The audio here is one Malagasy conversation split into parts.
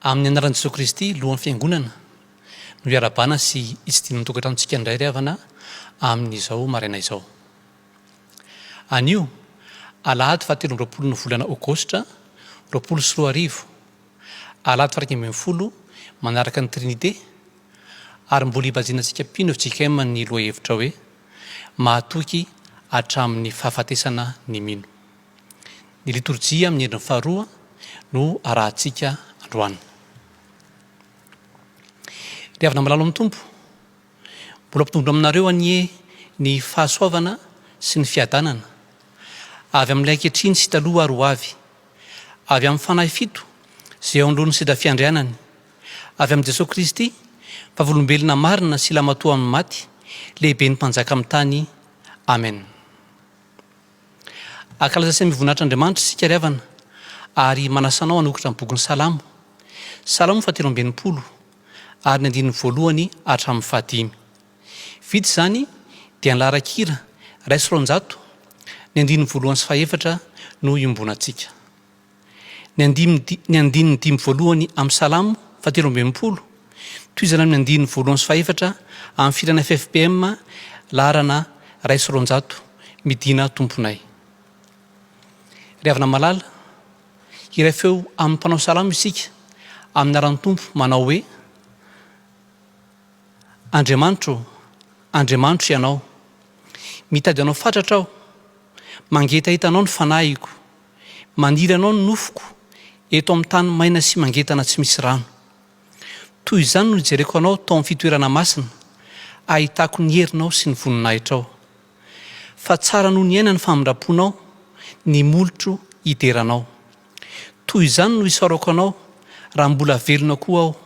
Amin'ny anaran'i Jesosy Kristy lohan'ny fiangonana no iarabana sy itsidina tokantranotsika indray ry havana amin'izao maraina izao. Anio alahady 17 ny volana Aogositra 2024 alahady 20 manaraka ny Trinité ary mbola hibajianantsika pino tsika ny loha hevitra hoe mahatoky hatramin'ny fahafatesana ny mino. Ny liturjia amin'ny endriny faharoa no arahantsika androany. Ry havana malalo amin'ny tompo, mbola mpitondro aminareo anie ny fahasoavana sy ny fiadanana avy amin'ilay ankehitriny sy taloha ary ho avy amin'ny fanahy fito izay ao androny seda fiandrianany, avy amin'i Jesosy Kristy vavolombelona marina sy lamatoa amin'ny maty, lehibe ny mpanjaka amin'ny tany. Amen. Ankalaza sy mivonatra Andriamanitra isika ry havana ary manasanao hanokatra ny bokin'ny Salamo. Salamo 70 ary ny andininy voalohany hatramin'ny 5. Vita izany dia ny laharan-kira 100, ny andininy voalohany sy 4 no iombonantsika. Ny andininy 5 voalohany amin'ny Salamo 70 toizana amin'ny andininy voalohany sy 4 amin'ny firana FFPM laharana 100 midina tomponay. Ry havana malala, iray feo amin'ny mpanao salamo isika amin'ny aran'ny tompo manao hoe: Andriamanitro, Andriamanitro ianao, mitady anao fatratra aho, mangetahita anao ny fanahiko, maniry anao ny nofoko eto amin'ny tany maina sy mangetana tsy misy rano. Toy izany no nijereko anao tao amin'ny fitoerana masina, ahitako ny herinao sy ny voninahitrao. Fa tsara noho ny aina ny famindraponao, ny molotro hideranao. Toy izany no isaorako anao raha mbola velona koa aho,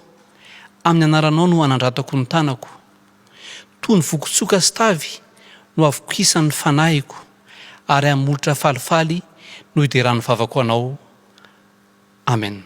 amin'ny anaranao no anandratako ny tanako. Toy ny vokotsoka sy tavy no avokisan'ny fanahiko, ary amin'ny molotra falifaly no hideran'ny vavako anao. Amen.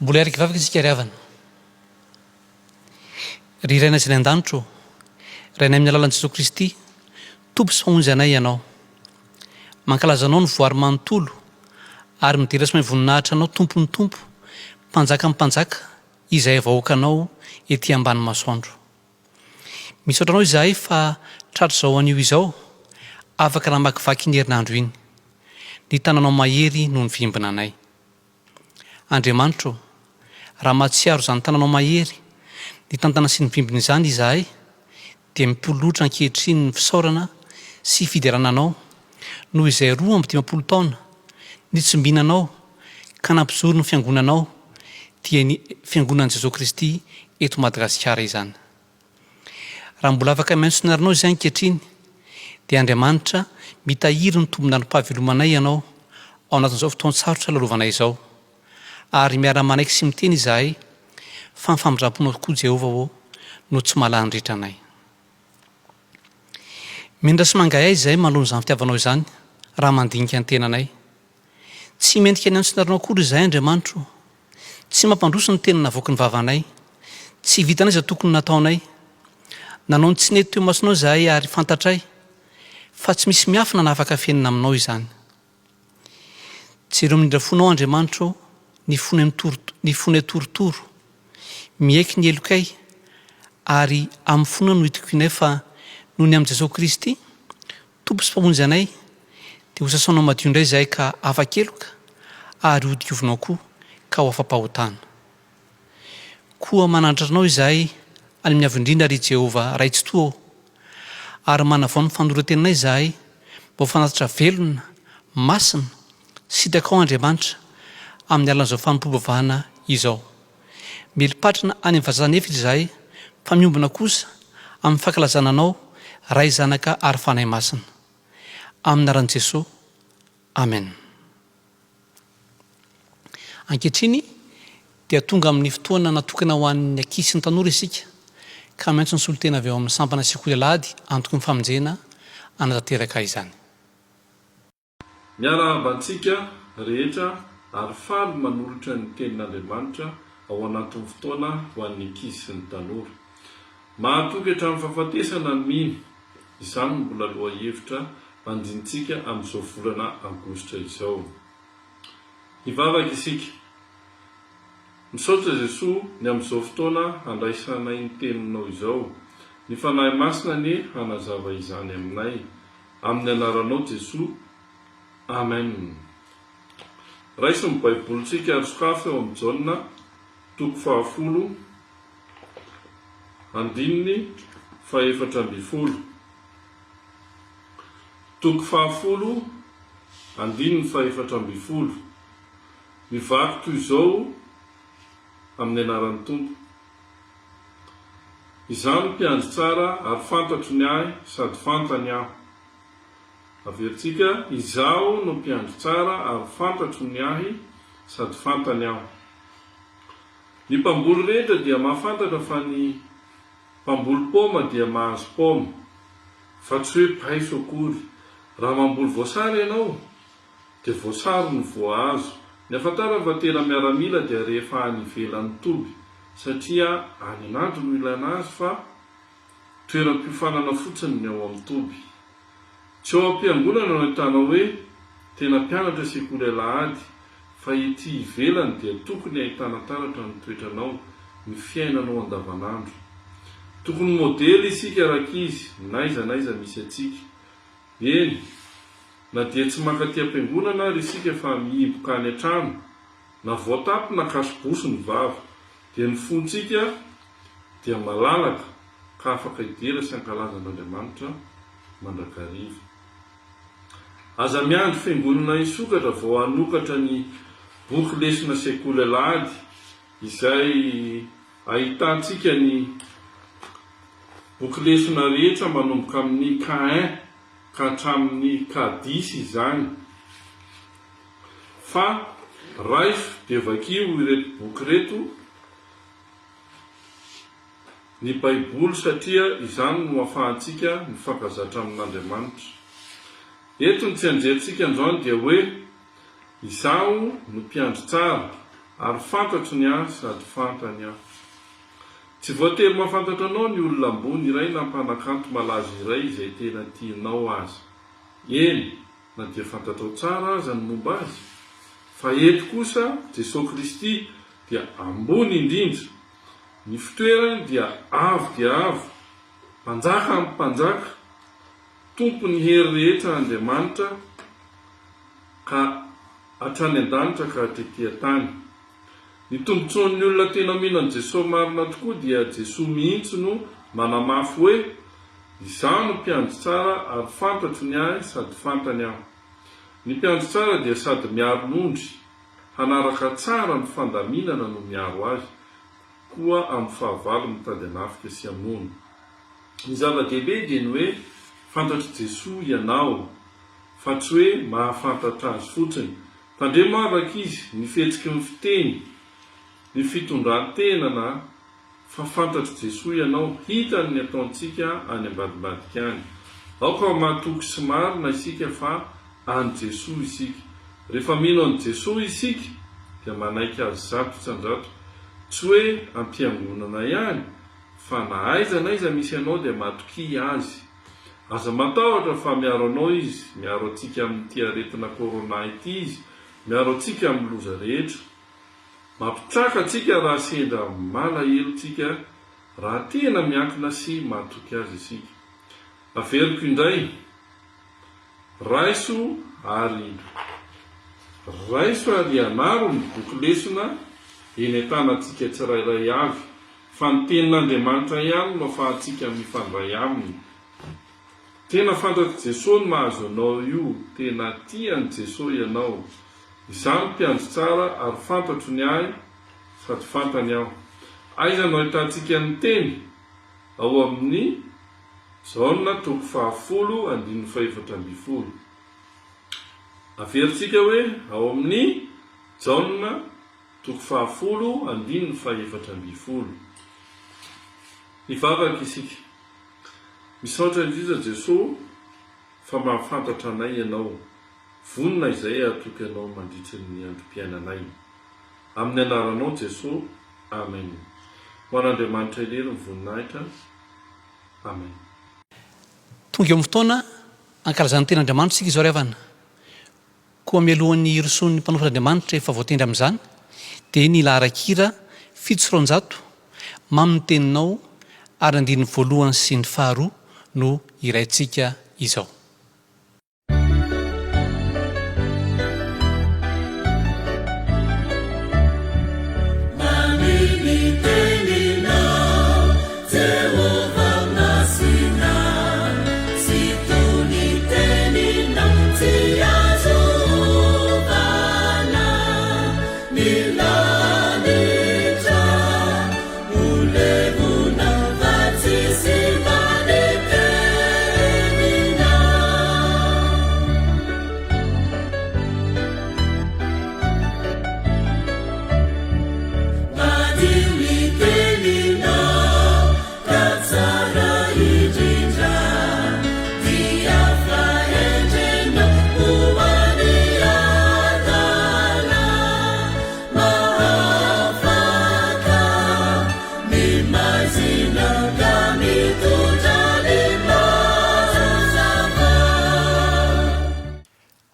Mbola araiky vavaka isika ry havana. Ry raina izay an-danitro, rainay amin'ny alalan'i Jesosy Kristy, tompo sy famonjy anay ianao. Mankalaza anao ny voary manontolo ary midera sy mahay voninahitra anao tompony tompo, mpanjaka amin'ny mpanjaka izay vahoaka anao ety ambany masoandro. Misaotra anao izahay fa tratra izao anio izao afaka namakivaky ny herinandro iny. Ny tananao mahery no ny vimbina anay. Andriamanitro, raha mahatsiaro izany tananao mahery, ny tantana sy ny vimbina izany izahay, dia mipolotra ankehitriny ny fisaorana sy fiderananao noho izay 2 taona nitsombinanao ka nampizoro ny fiangonanao dia ny fiangonan'i Jesosy Kristy eto Madagasikara izany. Raha mbola afaka maintso narinao izay ankehitriny dia Andriamanitra mitahiry ny tombona ny mpahavelomanay ianao ao anatin'izao fotoan-tsarotra lalovanay izao, ary miara-manaiky sy miteny izahay fa ny famindramponao tokoa Jehovah no tsy mahalany rehetra anay. Mindra sy mangay ahy izahay manoloana izany fitiavanao izany raha mandinika ny tenanay. Tsy mendrika ny antso narinao akory izahay Andriamanitra, tsy mampandroso ny tena navoaky ny vavanay, tsy vitanay izay tokony nataonay. Nanao ny tsy nety teo masonao izahay ary fantatray fa tsy misy miafina na afaka fenina aminao izany. Jereo mindra fonao Andriamanitra ny fony torotoro, miaiky ny elokay, ary amin'ny fona no hitako inay fa noho ny amin'i Jesosy Kristy tompo sy mpamonjy anay dia ho sasanao madio indray izahay ka afa-keloka, ary ho diovinao koa ka ho afa-pahotana. Koa manandratanao izahay any amin'ny avindrindra ry Jehovah raitsy toa, ary manavao ny fanorentenanay izahay mba ho fanatatra velona, masina, sitraka ao Andriamanitra amin'ny alan'izao fanompom-bavahana izao. Melipatrana any amin'ny vazanefitra izahay fa miombona kosa amin'ny fankalazana anao Ray, Zanaka ary Fanahy Masina. Amin'ny anaran'i Jesosy. Amen. Ankehitriny dia tonga amin'ny fotoana natokana ho an'ny ankizy sy ny tanora isika, ka maintso ny solotena avy eo amin'ny sampana sekoly alahady antoko ny famonjena anatanteraka izany. Miarabantsika rehetra ary faly manolotra ny tenin'Andriamanitra ao anatin'ny fotoana ho an'ny ankizy sy ny tanora. Mahatoky hatramin'ny fahafatesana ny mino, izany no mbola loha hevitra mandinitsika amin'izao volana Aogositra izao. Hivavaka isika, misaotra Jesosy ny amin'izao fotoana handraisanay ny teninao izao. Ny fanahy masina ny hanazava izany aminay. Amin'ny anaranao Jesosy. Amen. Raisin'ny Baibolitsika ary sokafy eo amin'ny Jaona, toko 10, andininy 14. Toko 10, andininy 14. Mivaky toy izao amin'ny anaran'ny Tompo. Izany mpiandry tsara ary fantatro ny ahy sady fantany aho. Averintsika, izaho no mpiandry tsara ary fantatro ny ahy sady fantany aho. Ny mpamboly rehetra dia mahafantatra fa ny mpamboly paoma dia mahazo paoma, fa tsy hoe paiso akory. Raha mamboly voasary ianao dia voasary no voahazo. Ny ahafantarana fa tena miaramila dia rehefa any ivelan'ny toby, satria any an'andro no ilana azy fa toeram-piofanana fotsiny ny ao amin'ny toby. Tsy ao am-piangonana no ahitana hoe tena mpianatra sekoly alahady, fa ety ivelany dia tokony ahitana taratra ny toetranao, ny fiainanao andavanandro. Tokony modely isika rakizy, naiza misy atsika. Eny, na dia tsy mankaty am-piangonana ary isika fa mihiboka any an-trano, na voatapy na kasoboso ny vava, dia ny fontsika dia malalaka ka afaka hidera sy ankalazan'Andriamanitra mandrakariva. Aza miandry fiangonana isokatra vao hanokatra ny boky lesona sekoly alahady, izay ahitantsika ny boky lesona rehetra manomboka amin'ny K1 ka hatramin'ny K10 izany. Fa raisy dia vakio ireto boky reto ny Baiboly, satria izany no ahafahantsika mifankazatra amin'Andriamanitra. Eto ny tsy anjerisika androany dia hoe izaho no mpiandry tsara ary fantatro ny ahy sady fantany aho. Tsy voatery mahafantatra anao ny olona ambony iray na mpanakanto malaza iray izay tena tianao azy. Eny, na dia fantatrao tsara aza ny momba azy. Fa eto kosa Jesosy Kristy dia ambony indrindra. Ny fitoerany dia avo, mpanjaka amin'ny mpanjaka, tompo ny hery rehetra Andriamanitra, ka hatrany an-danitra ka hatretỳ tany. Ny tombontsoan'ny olona tena mihinana Jesosy marina tokoa dia Jesosy mihitsy no manamafy hoe izaho no mpiandry tsara ary fantatro ny ahy sady fantany aho. Ny mpiandry tsara dia sady miaro nondry, hanaraka tsara ny fandaminana no miaro azy, koa amin'ny fahavalo mitady anafika sy amono. Ny zava-dehibe dia ny hoe fantatry Jesosy ianao, fa tsy hoe mahafantatra azy fotsiny. Tandremaraka izy mifetsiky ny fiteny, ny fitondran-tenana, fa fantatry Jesosy ianao, hitany ny ataontsika any ambadimbadika any. Aoka mahatoky sy marina isika fa any Jesosy isika. Rehefa mino any Jesosy isika dia manaiky azy zato isan-jato, tsy hoe ampiangonana ihany, fa na aiza naiza misy anao dia matoky azy. Aza matahotra fa miaro anao izy, miaro antsika amin'ity aretina corona ity izy, miaro antsika amin'ny loza rehetra. Mampitraka antsika raha sendra malahelo tsika, raha tena miankina sy matoky azy isika. Averiko indray, raiso ary anaro ny boky lesona eny an-tanantsika tsirairay avy, fa ny tenin'Andriamanitra ihany no ahafahantsika mifandray aminy. Tena fantatry Jesosy no mahazo anao io, tena tiany Jesosy ianao. Izany mpiandry tsara ary fantatro ny ahy sady fantany aho. Aiza no ahitantsika ny teny? Ao amin'ny Jaona 10:14. Averintsika hoe ao amin'ny Jaona 10:14. Hivavaka isika. Misaotra indrindra Jesosy fa mahafantatra anay ianao. Vonina izay atoky anao mandritra ny androm-piainanay. Amin'ny anaranao Jesosy. Amen. Ho an'Andriamanitra irery ny voninahitra. Amen. Tonga eo amin'ny fotoana ankarazan'ny ten'Andriamanitra isika izao ry havana. Koa mialohan'ny irosoan'ny mpanofan'Andriamanitra efa voatendry amin'izany dia ny laharan-kira 700 mamin'ny teninao ary andininy voalohany sy ny faharoa no iraintsika izao.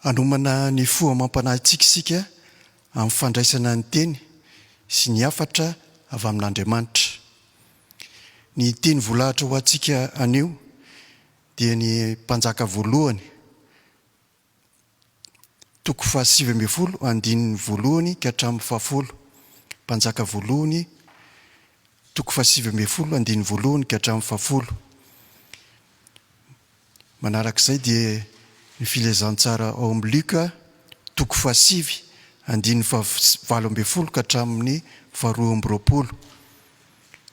Anomana ny foa mampanahy tsikisika amin'ny fandraisana ny teny sy ny hafatra avy amin'Andriamanitra. Ny teny voalahatra ho antsika anio dia ny mpanjaka voalohany 7:1 ka hatramin'ny 10. Mpanjaka voalohany 7:1 ka hatramin'ny 10. Manarak'izay dia ny filezantsara ao amin'ny Luka 7:12 ka hatramin'ny 12.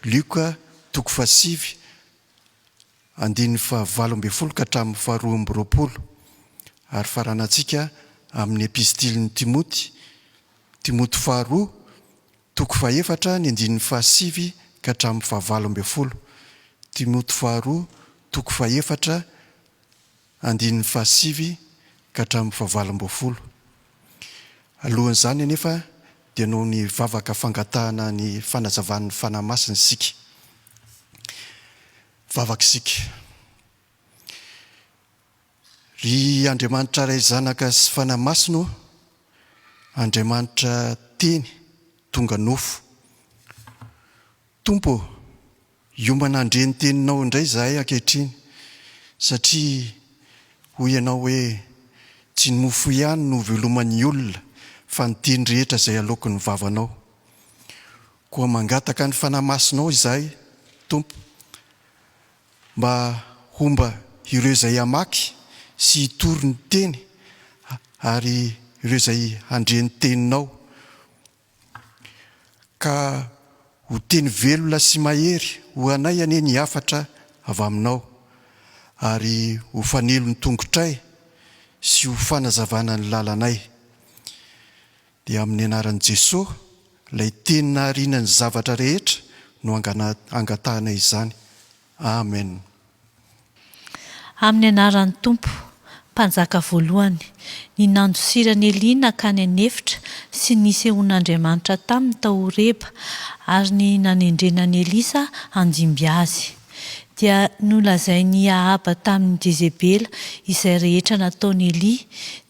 Luka 7:12 ka hatramin'ny 12. Ary faranantsika amin'ny epistiliny Timoty 2 4:7 ka hatramin'ny 12. Timoty 2 4:7 ka hatramin'ny 12. Alohan'izany anefa dia noho ny vavaka fangatahana ny fanazavan'ny fanahymasina isika. Vavaka isika. Ry Andriamanitra ray zanaka sy fanahymasina, Andriamanitra teny tonga nofo. Tompo, hiomana andre ny teninao indray izahay ankehitriny, satria hoy ianao hoe tsy ny mofo ihany no veloman'ny olona fa ny teny rehetra izay aloky ny vavanao. Koa mangataka ny fanahymasinao izahay, Tompo, mba homba ireo izay hamaky sy hitory ny teny ary ireo izay andreny teninao ka ho teny velona sy mahery ho anay ane ny afatra avy aminao ary ho fanelo ny tongotray sy ho fanazavana ny lalanay. Dia amin'ny anaran'i Jesosy ilay teny nahariana ny zavatra rehetra no angatahanay izany. Amen. Amin'ny anaran'ny Tompo, mpanjaka voalohany, ny nandosirany Eliana nakany anefitra sy nisehoan'Andriamanitra taminy tao Horeba ary ny nanendrenany Elisa handimby azy. Dia nolazainy Ahaba tamin'ny Jezebela izay rehetra nataony Elia,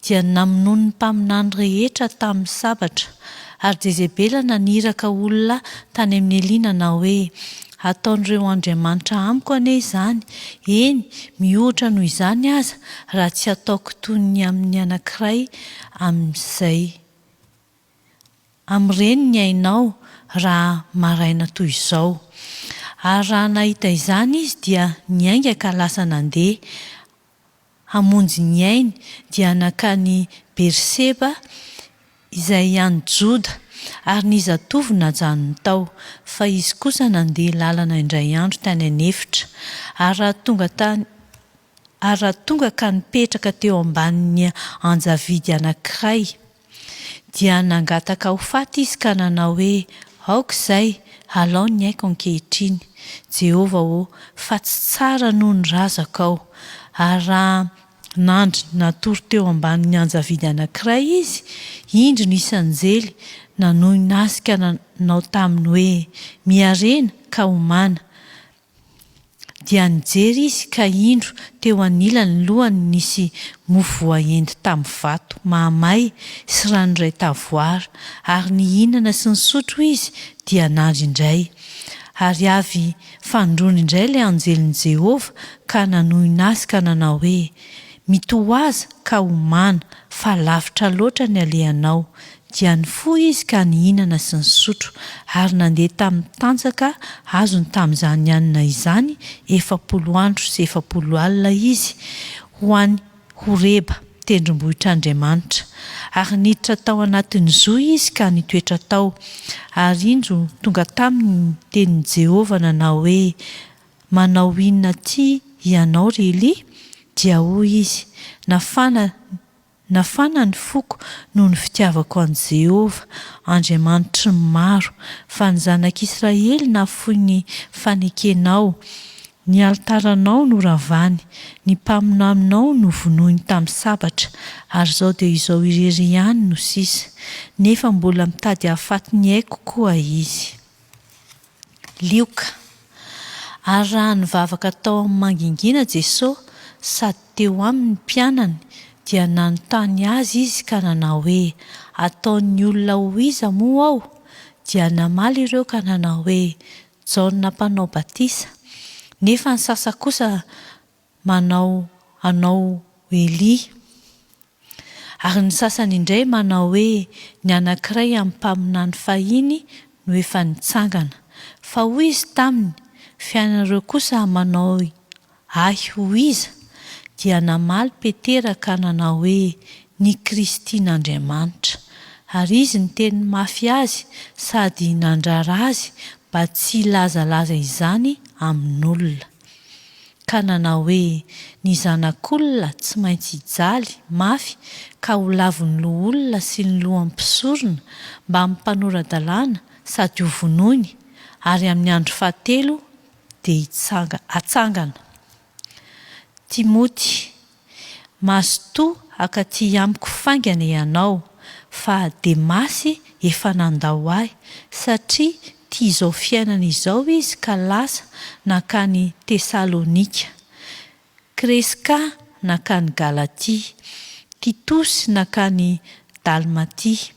dia namonoany ny mpaminany rehetra tamin'ny sabatra. Ary Jezebela naniraka olona tany amin'ny Elia na hoe, ataon'ireo Andriamanitra amiko anie izany, eny mihoatra noho izany aza raha tsy ataoko toy ny amin'ny anankiray amin'izay. Amin'ireny ny ainao raha maraina toy izao. Ary raha nahita izany izy dia niainga ka lasa nandeha. Hamonjy ny ainy dia nakany Berseba izay any Joda, ary ny zatovo najanony tao, fa izy kosa nandeha lalana indray andro tany anefitra. Ary raha tonga ka nipetraka teo ambanin'ny anjavidy anankiray, dia nangataka ho faty izy ka nanao hoe, aoka izay, alao ny aiko ankehitriny. Jehova fa tsy tsara noho ny razako ao. Ary raha nandry natory teo ambanin'ny anjavidy anankiray izy, indro nisy anjely nanohina azy ka nanao taminy hoe, miarena ka homana. Dia nijery izy ka indro teo anilany lohany nisy mofo voaendy tamin'ny vato mahamay sy ranoray tavoara, ary nihinana sy nisotro izy dia nandry indray. Ary avy fandrony indray ilay anjelin'i Jehova ka nanohina azy ka nanao hoe, mitoaza ka homana, fa lavitra loatra ny alehanao. Dia nifoha izy ka nihinana sy nisotro, ary nandeha tamin'ny tanjaka azony tamin'izany anina izany 40 andro sy 40 alina izy ho any Horeba, tendrombohitr'Andriamanitra. Ary niditra tao anatin'ny zo izy ka nitoetra tao. Ary indro tonga taminy tenin'i Jehova nanao hoe, manao inona ty ianao Reli? Dia hoy izy, nafana ny foko noho ny fitiavako an' Jehova, Andriamanitry ny maro, fa ny zanak'Israely nafoy ny fanekenao. Ny altaranao no ravany, ny mpaminaminao no vonoiny tamin'ny sabatra, ary izao dia izao irery ihany no sisa, nefa mbola mitady hahafaty ny aiko koa izy. Lioka. Ary raha nivavaka tao amin'ny mangingina Jesosy sady teo aminy mpianany, dia nanontany azy izy ka nanao hoe, ataon'ny olona ho iza moa aho? Dia namaly ireo ka nanao hoe, Jaona mpanao batisa. Nefa ny sasa kosa anao Elia. Ary ny sasany indray manao hoe, ny anankiray amin'ny mpaminany fahiny no efa nitsangana. Fa hoy izy taminy, fiainareo kosa manao ahy ho iza. Dia namaly Petera ka nanao hoe, ny Kristin'Andriamanitra. Ary izy ny teny mafy azy sady nandrara azy mba tsy lazalaza izany amin'olona. Ka nanao hoe, ny zanak'olona tsy maintsy hijaly mafy ka ho lavon'ny loholona sy ny lohan'ny mpisorona mba hampanora-dalàna sady ho vonoiny, ary amin'ny andro fahatelo dia hatsangana. Timoty, mazotoa akaty amiko faingana ianao, fa Demasy efa nandao ahy, satria tia izao fiainana izao izy ka lasa nakany Tesalonika. Kreska nakany Galatia, Titosy nakany Dalmatia.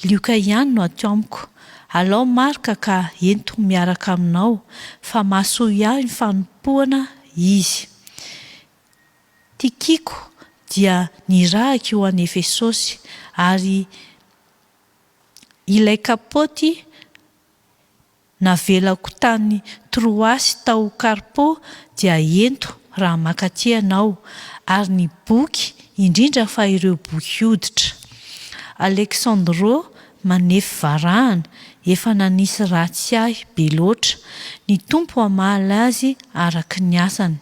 Lioka ihany no ato amiko. Alao Marka ka ento miaraka aminao, fa mahasoa ihany ny fanompoana izy. Tikiko dia nirahaka eo any Efesosy, ary ilay kapoty navelako tany Troasy tao Karpo dia ento raha makaty anao, ary ny boky indrindra fa ireo boky hoditra. Aleksandro manefy varahana efa nanisy ratsy ahy be loatra, ny tompo hamahala azy araka ny asany.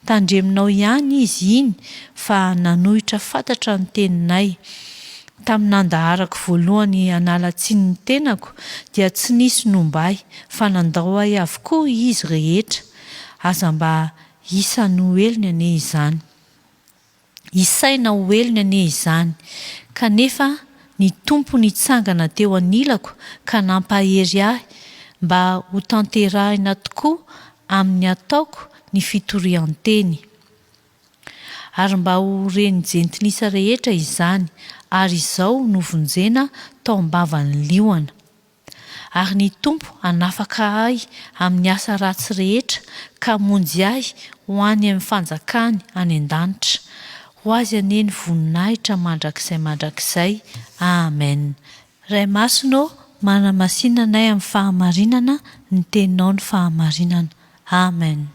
Tandreminao ihany izy iny fa nanohitra fantatra ny teninay. Tamin'andaharako voalohany analatsiny ny tenako dia tsy nisy nombay fa nandao ahy avokoa izy rehetra. Aza mba isany ho elony ane izany. Isaina ho elony ane izany. Kanefa ny tompo nitsangana teo anilako ka nampahery ahy mba ho tanterahina tokoa amin'ny ataoko ny fitorian-teny. Ary mba ho reny jentilisa rehetra izany, ary izao novonjena tao am-bavan'ny liona. Ary ny tompo hanafaka ahy amin'ny asa ratsy rehetra ka monjy ahy ho any amin'ny fanjakany any an-danitra. Ho azy ane ny voninahitra mandrakizay. Amen. Ray masonao manamasinanay amin'ny fahamarinana, ny teninao ny fahamarinana. Amen.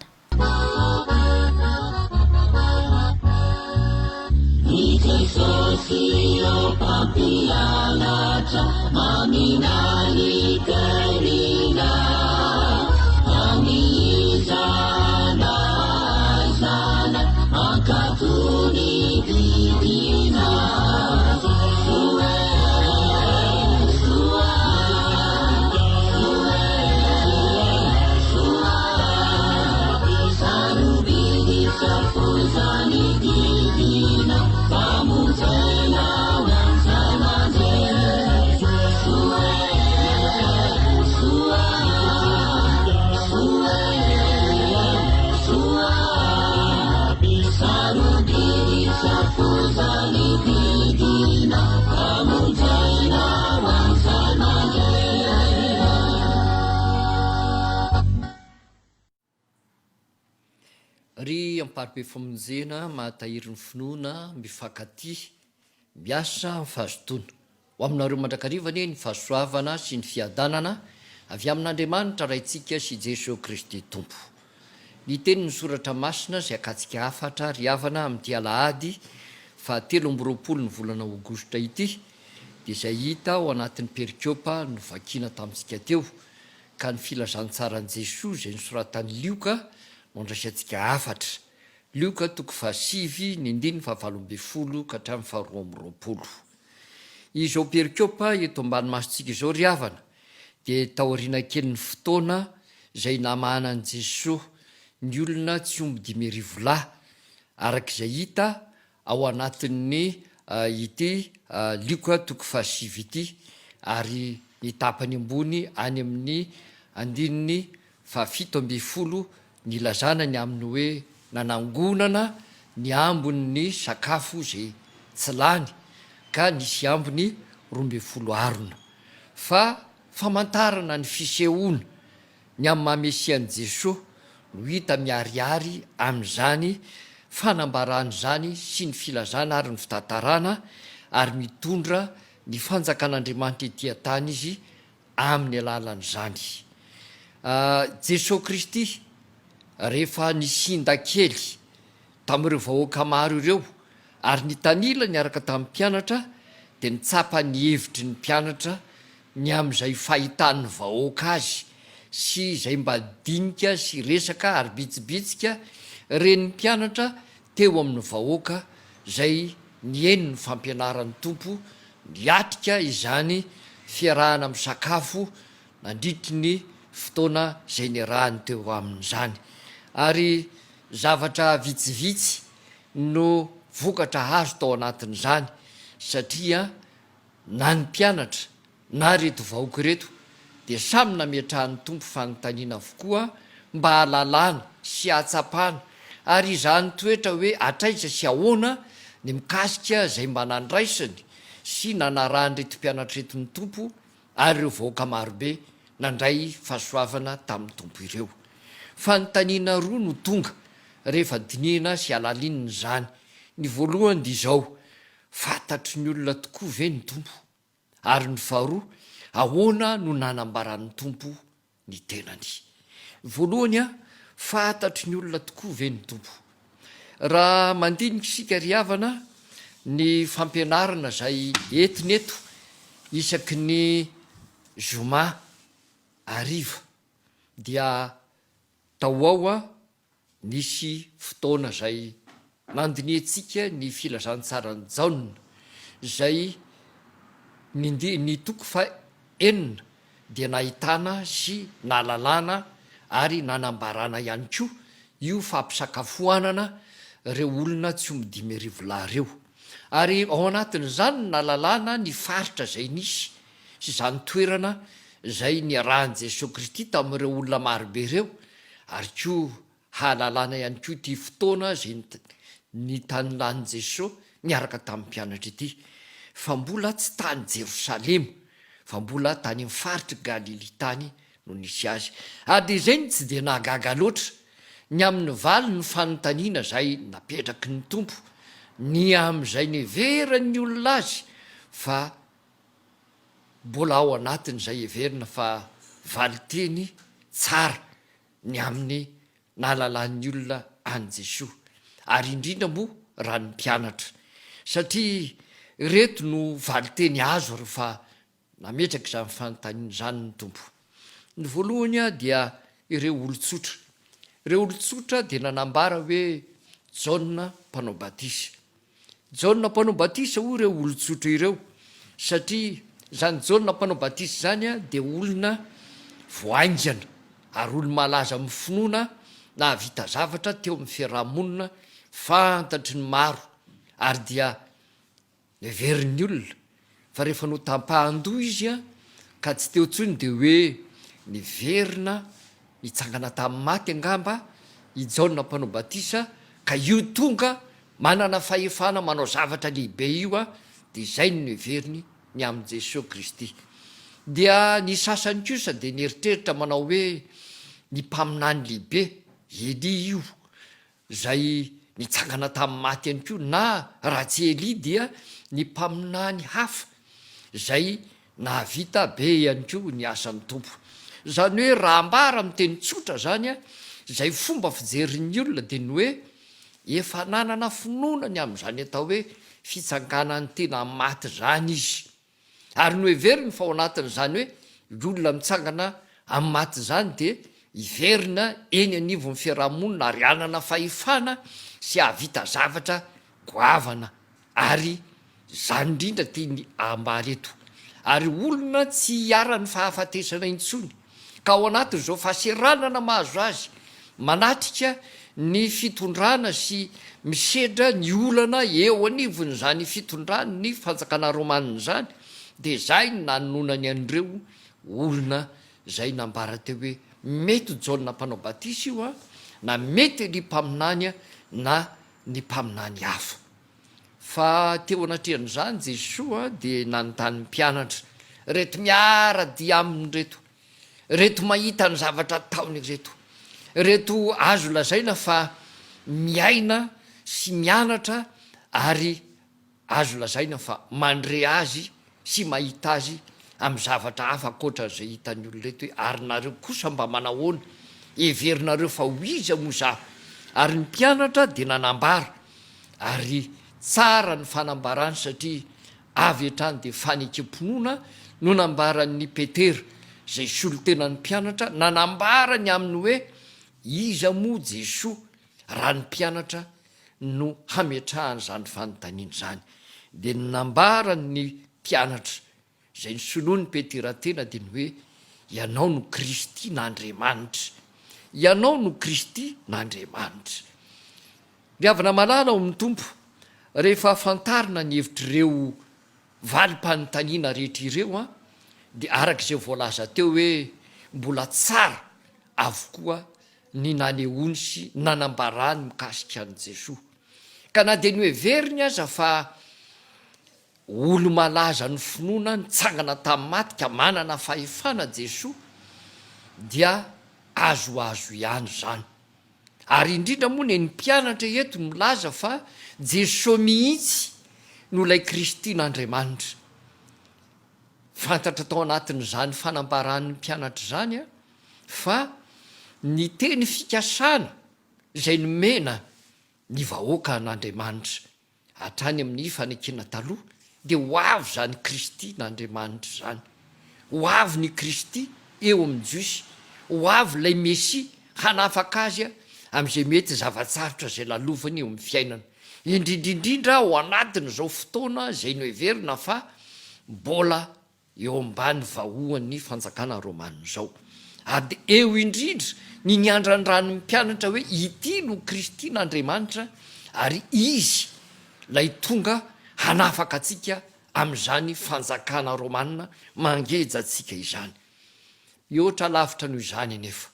Ry amparibe famonjena mahatahiry ny finoana mifankaty miasa amin'ny fahazotona ho aminareo mandrakarivany ny fahasoavana sy ny fiadanana avy amin'Andriamanitra raintsika sy Jesosy Kristy Tompo. Ny tenin'ny soratra masina izay akatsika afatra ry havana amin'ity alahady 23 ny volana aogositra ity dia izay hita ao anatin'ny perikiopa no vakiana tamintsika teo ka ny filazantsarani Jesosy izay nosoratan'ny Lioka mondraisantsika afatra. Lioka 7:9-20 ka hatramin'ny 12. Izao perikiopa eto ambanimasontsika izao ry havana dia taoriana kely ny fotoana izay namahana an'i Jesosy ny olona tsy omby 5,000 lahy arak'izay hita ao anatin'ny ity Lioka 7 ity, ary ny tapany ambony any amin'ny 17 ny lazana ny aminy hoe nanangonana ny ambony sakafo izay tsy lany ka nisy ambony 12 arona. Fa famantarana ny fisehoana ny amin'ny mahamesian'i Jesosy no hita miariary amin'izany fanambarana izany sy ny filazana ary ny fitantarana, ary mitondra ny fanjakan'Andriamanitra ety an-tany izy amin'ny alalan'izany. Jesosy Kristy rehefa nisinda kely tamin'ireo vahoaka maro ireo ary ny tanila niaraka tamin'ny mpianatra dia nitsapa ny hevitry ny mpianatra ny amin'izay fahitan'ny vahoaka azy sy izay mba dinika sy resaka ary bitsibitsika reny mpianatra teo amin'ny vahoaka izay nieny ny fampianaran'ny tompo niatrika izany fiarahana amin'ny sakafo nandritry ny fotoana izay niarahany teo amin'izany. Ary zavatra vitsivitsy no vokatra azo tao anatin'izany satria na ny mpianatra na reto vahoaka reto dia samy nametrahan'ny tompo fanontaniana avokoa mba halalana sy hatsapana, ary izany toetra hoe atraisa sy ahoana ny mikasika izay mba nandraisany sy nanarahany reto mpianatra reto ny tompo ary ireo vahoaka marobe nandray fahasoavana tamin'ny tompo ireo. Fanontaniana roa no tonga rehefa dinihana sy alalinina izany. Ny voalohany dia izao: fantatry ny olona tokoa ve ny tompo? Ary ny faharoa, ahoana no nanambaran'ny tompo ny tenany? Voalohany, fantatry ny olona tokoa ve ny tompo? Raha mandinika isika ry havana ny fampianarana zay entiny eto isaky ny zoma ariva dia tao ao a nisy fotoana zay nandiniantsika ny filazantsarany jaona zay ny toko fa enina dia nahitana sy nalalana ary nanambarana ihany koa io fampisakafoanana reo olona tsy omidimy arivolay reo ary ao anatin'izany nalalana ny faritra zay nisy sy zany toerana zay ny arahan' Jesosy Kristy tamin'ireo olona marobe reo ary koa hahalalana ihany koa ty fotoana zay ny tany lany Jesosy niaraka tamin'ny mpianatra ity fa mbola tsy tany Jerosalema fa mbola tany amin'ny faritra Galily tany no nisy azy ary izay tsy dia nahagaga loatra ny amin'ny valy ny fanontaniana zay napetraky ny tompo ny am'izay neveran'ny olona azy fa mbola ao anatin'izay everina fa valiteny tsara ny amin'ny nahalalan'ny olona any Jesosy ary indrindra moa raha ny mpianatra satria reto no valiteny azo rehefa nametraky zany fanontaniana zany ny tompo ny voalohany a dia ireo olotsotra ireo olotsotra dia nanambara hoe Jaona mpanao batisa Jaona mpanao batisa ho ireo olotsotra ireo satria zany Jaona mpanao batisa zany a dia olona voaingana ary olo malaza amin'ny finoana na vita zavatra teo amin'ny fiarahamonina fantatry ny maro ary dia neverin'ny olona fa rehefa no tampahandoha izy a ka tsy teo ntsony dia hoe niverina nitsangana tamin'ny maty angamba i Jaona mpanao batisa ka io tonga manana fahefana manao zavatra lehibe io a dia izay no neveriny ny amin'i Jesosy Kristy dia ny sasany kosa dia nieritreritra manao hoe ny mpaminany lehibe Eli io zay nitsangana tamin'ny maty ihany koa na raha tsy Eli dia ny mpaminany hafa zay nahavita be ihany koa ny asan'ny tompo zany hoe raha ambara amin'ny teny tsotra zany a zay fomba fijerin'ny olona dia ny hoe efa nanana finoana ny amin'izany atao hoe fitsanganany tena maty zany izy ary no everiny fa ao anatin'izany hoe olona mitsangana amin'ny maty zany dia iverina eny anivon'ny fiarahamonina ary anana fahefana sy ahavita zavatra goavana ary zany indrindra tiany ambary eto ary olona tsy hiara-ny fahafatesana intsony ka ao anatin'izao fahaseranana mahazo azy manatrika ny fitondrana sy misedra ny olana eo anivony zany fitondrany ny fanjakana romanina zany dia zay nanonany an'ireo olona zay nambara teo hoe mety Jaona mpanao batisa io a na mety ny mpaminany a na ny mpaminany hafa fa teo anatrehan'izany Jesosy a dia nanontany mpianatra reto miara-dia aminy reto mahita ny zavatra taony reto azo lazaina fa miaina sy mianatra ary azo lazaina fa mandre azy sy mahita azy amin'ny zavatra hafa akoatran'izay hitan'ny olo reto hoe ary nareo kosa mba manahoana everinareo fa ho iza moa za ary ny mpianatra dia nanambara ary tsara ny fanambarany satria avy hatrany dia fanekem-ponoana no nambaran'ny Petera zay solo-tenany mpianatra nanambarany aminy hoe iza moa Jesosy raha ny mpianatra no hametrahany zany fanontaniana zany dia nanambarany mpianatra zay ny soloany Petera tena dia ny hoe ianao no Kristy n'Andriamanitra ianao no Kristy n'Andriamanitra riavana malala ao amin'ny tompo rehefa fantarina ny hevitr'ireo valim-panontaniana rehetra ireo a dia arak'izay voalaza teo hoe mbola tsara avokoa ny nanehoany sy nanambarany mikasika an' Jesosy ka na dia ny everiny aza fa olo malaza ny finoana nitsangana tamin'ny maty ka manana fahefana Jesosy dia azoazo ihany zany ary indrindra moa ny mpianatra eto milaza fa Jesosy mihitsy no ilay Kristy n'Andriamanitra fantatra tao anatin'izany fanambaran'ny mpianatra zany a fa ny teny fikasana izay nomena ny vahoaka n'Andriamanitra hatrany amin'ny fanekena taloha de ho avy zany Kristy n'Andriamanitra zany, ho avy ny Kristy eo amin'ny jiosy, ho avy lay Mesia hanafaka azy am'izay mety zavatsarotra zay lalovany eo amin'ny fiainana, indrindrindrindra ao anatiny zao fotoana zay noheverina fa mbola eo ambany vahoan'ny fanjakana Romana zao. Ady eo indrindra ny niandrandrano mpianatra hoe ity no Kristy n'Andriamanitra ary izy lay tonga hanafaka atsika am'izany fanjakana Romana mangeja atsika izany. Ioatra lavitra noho izany anefa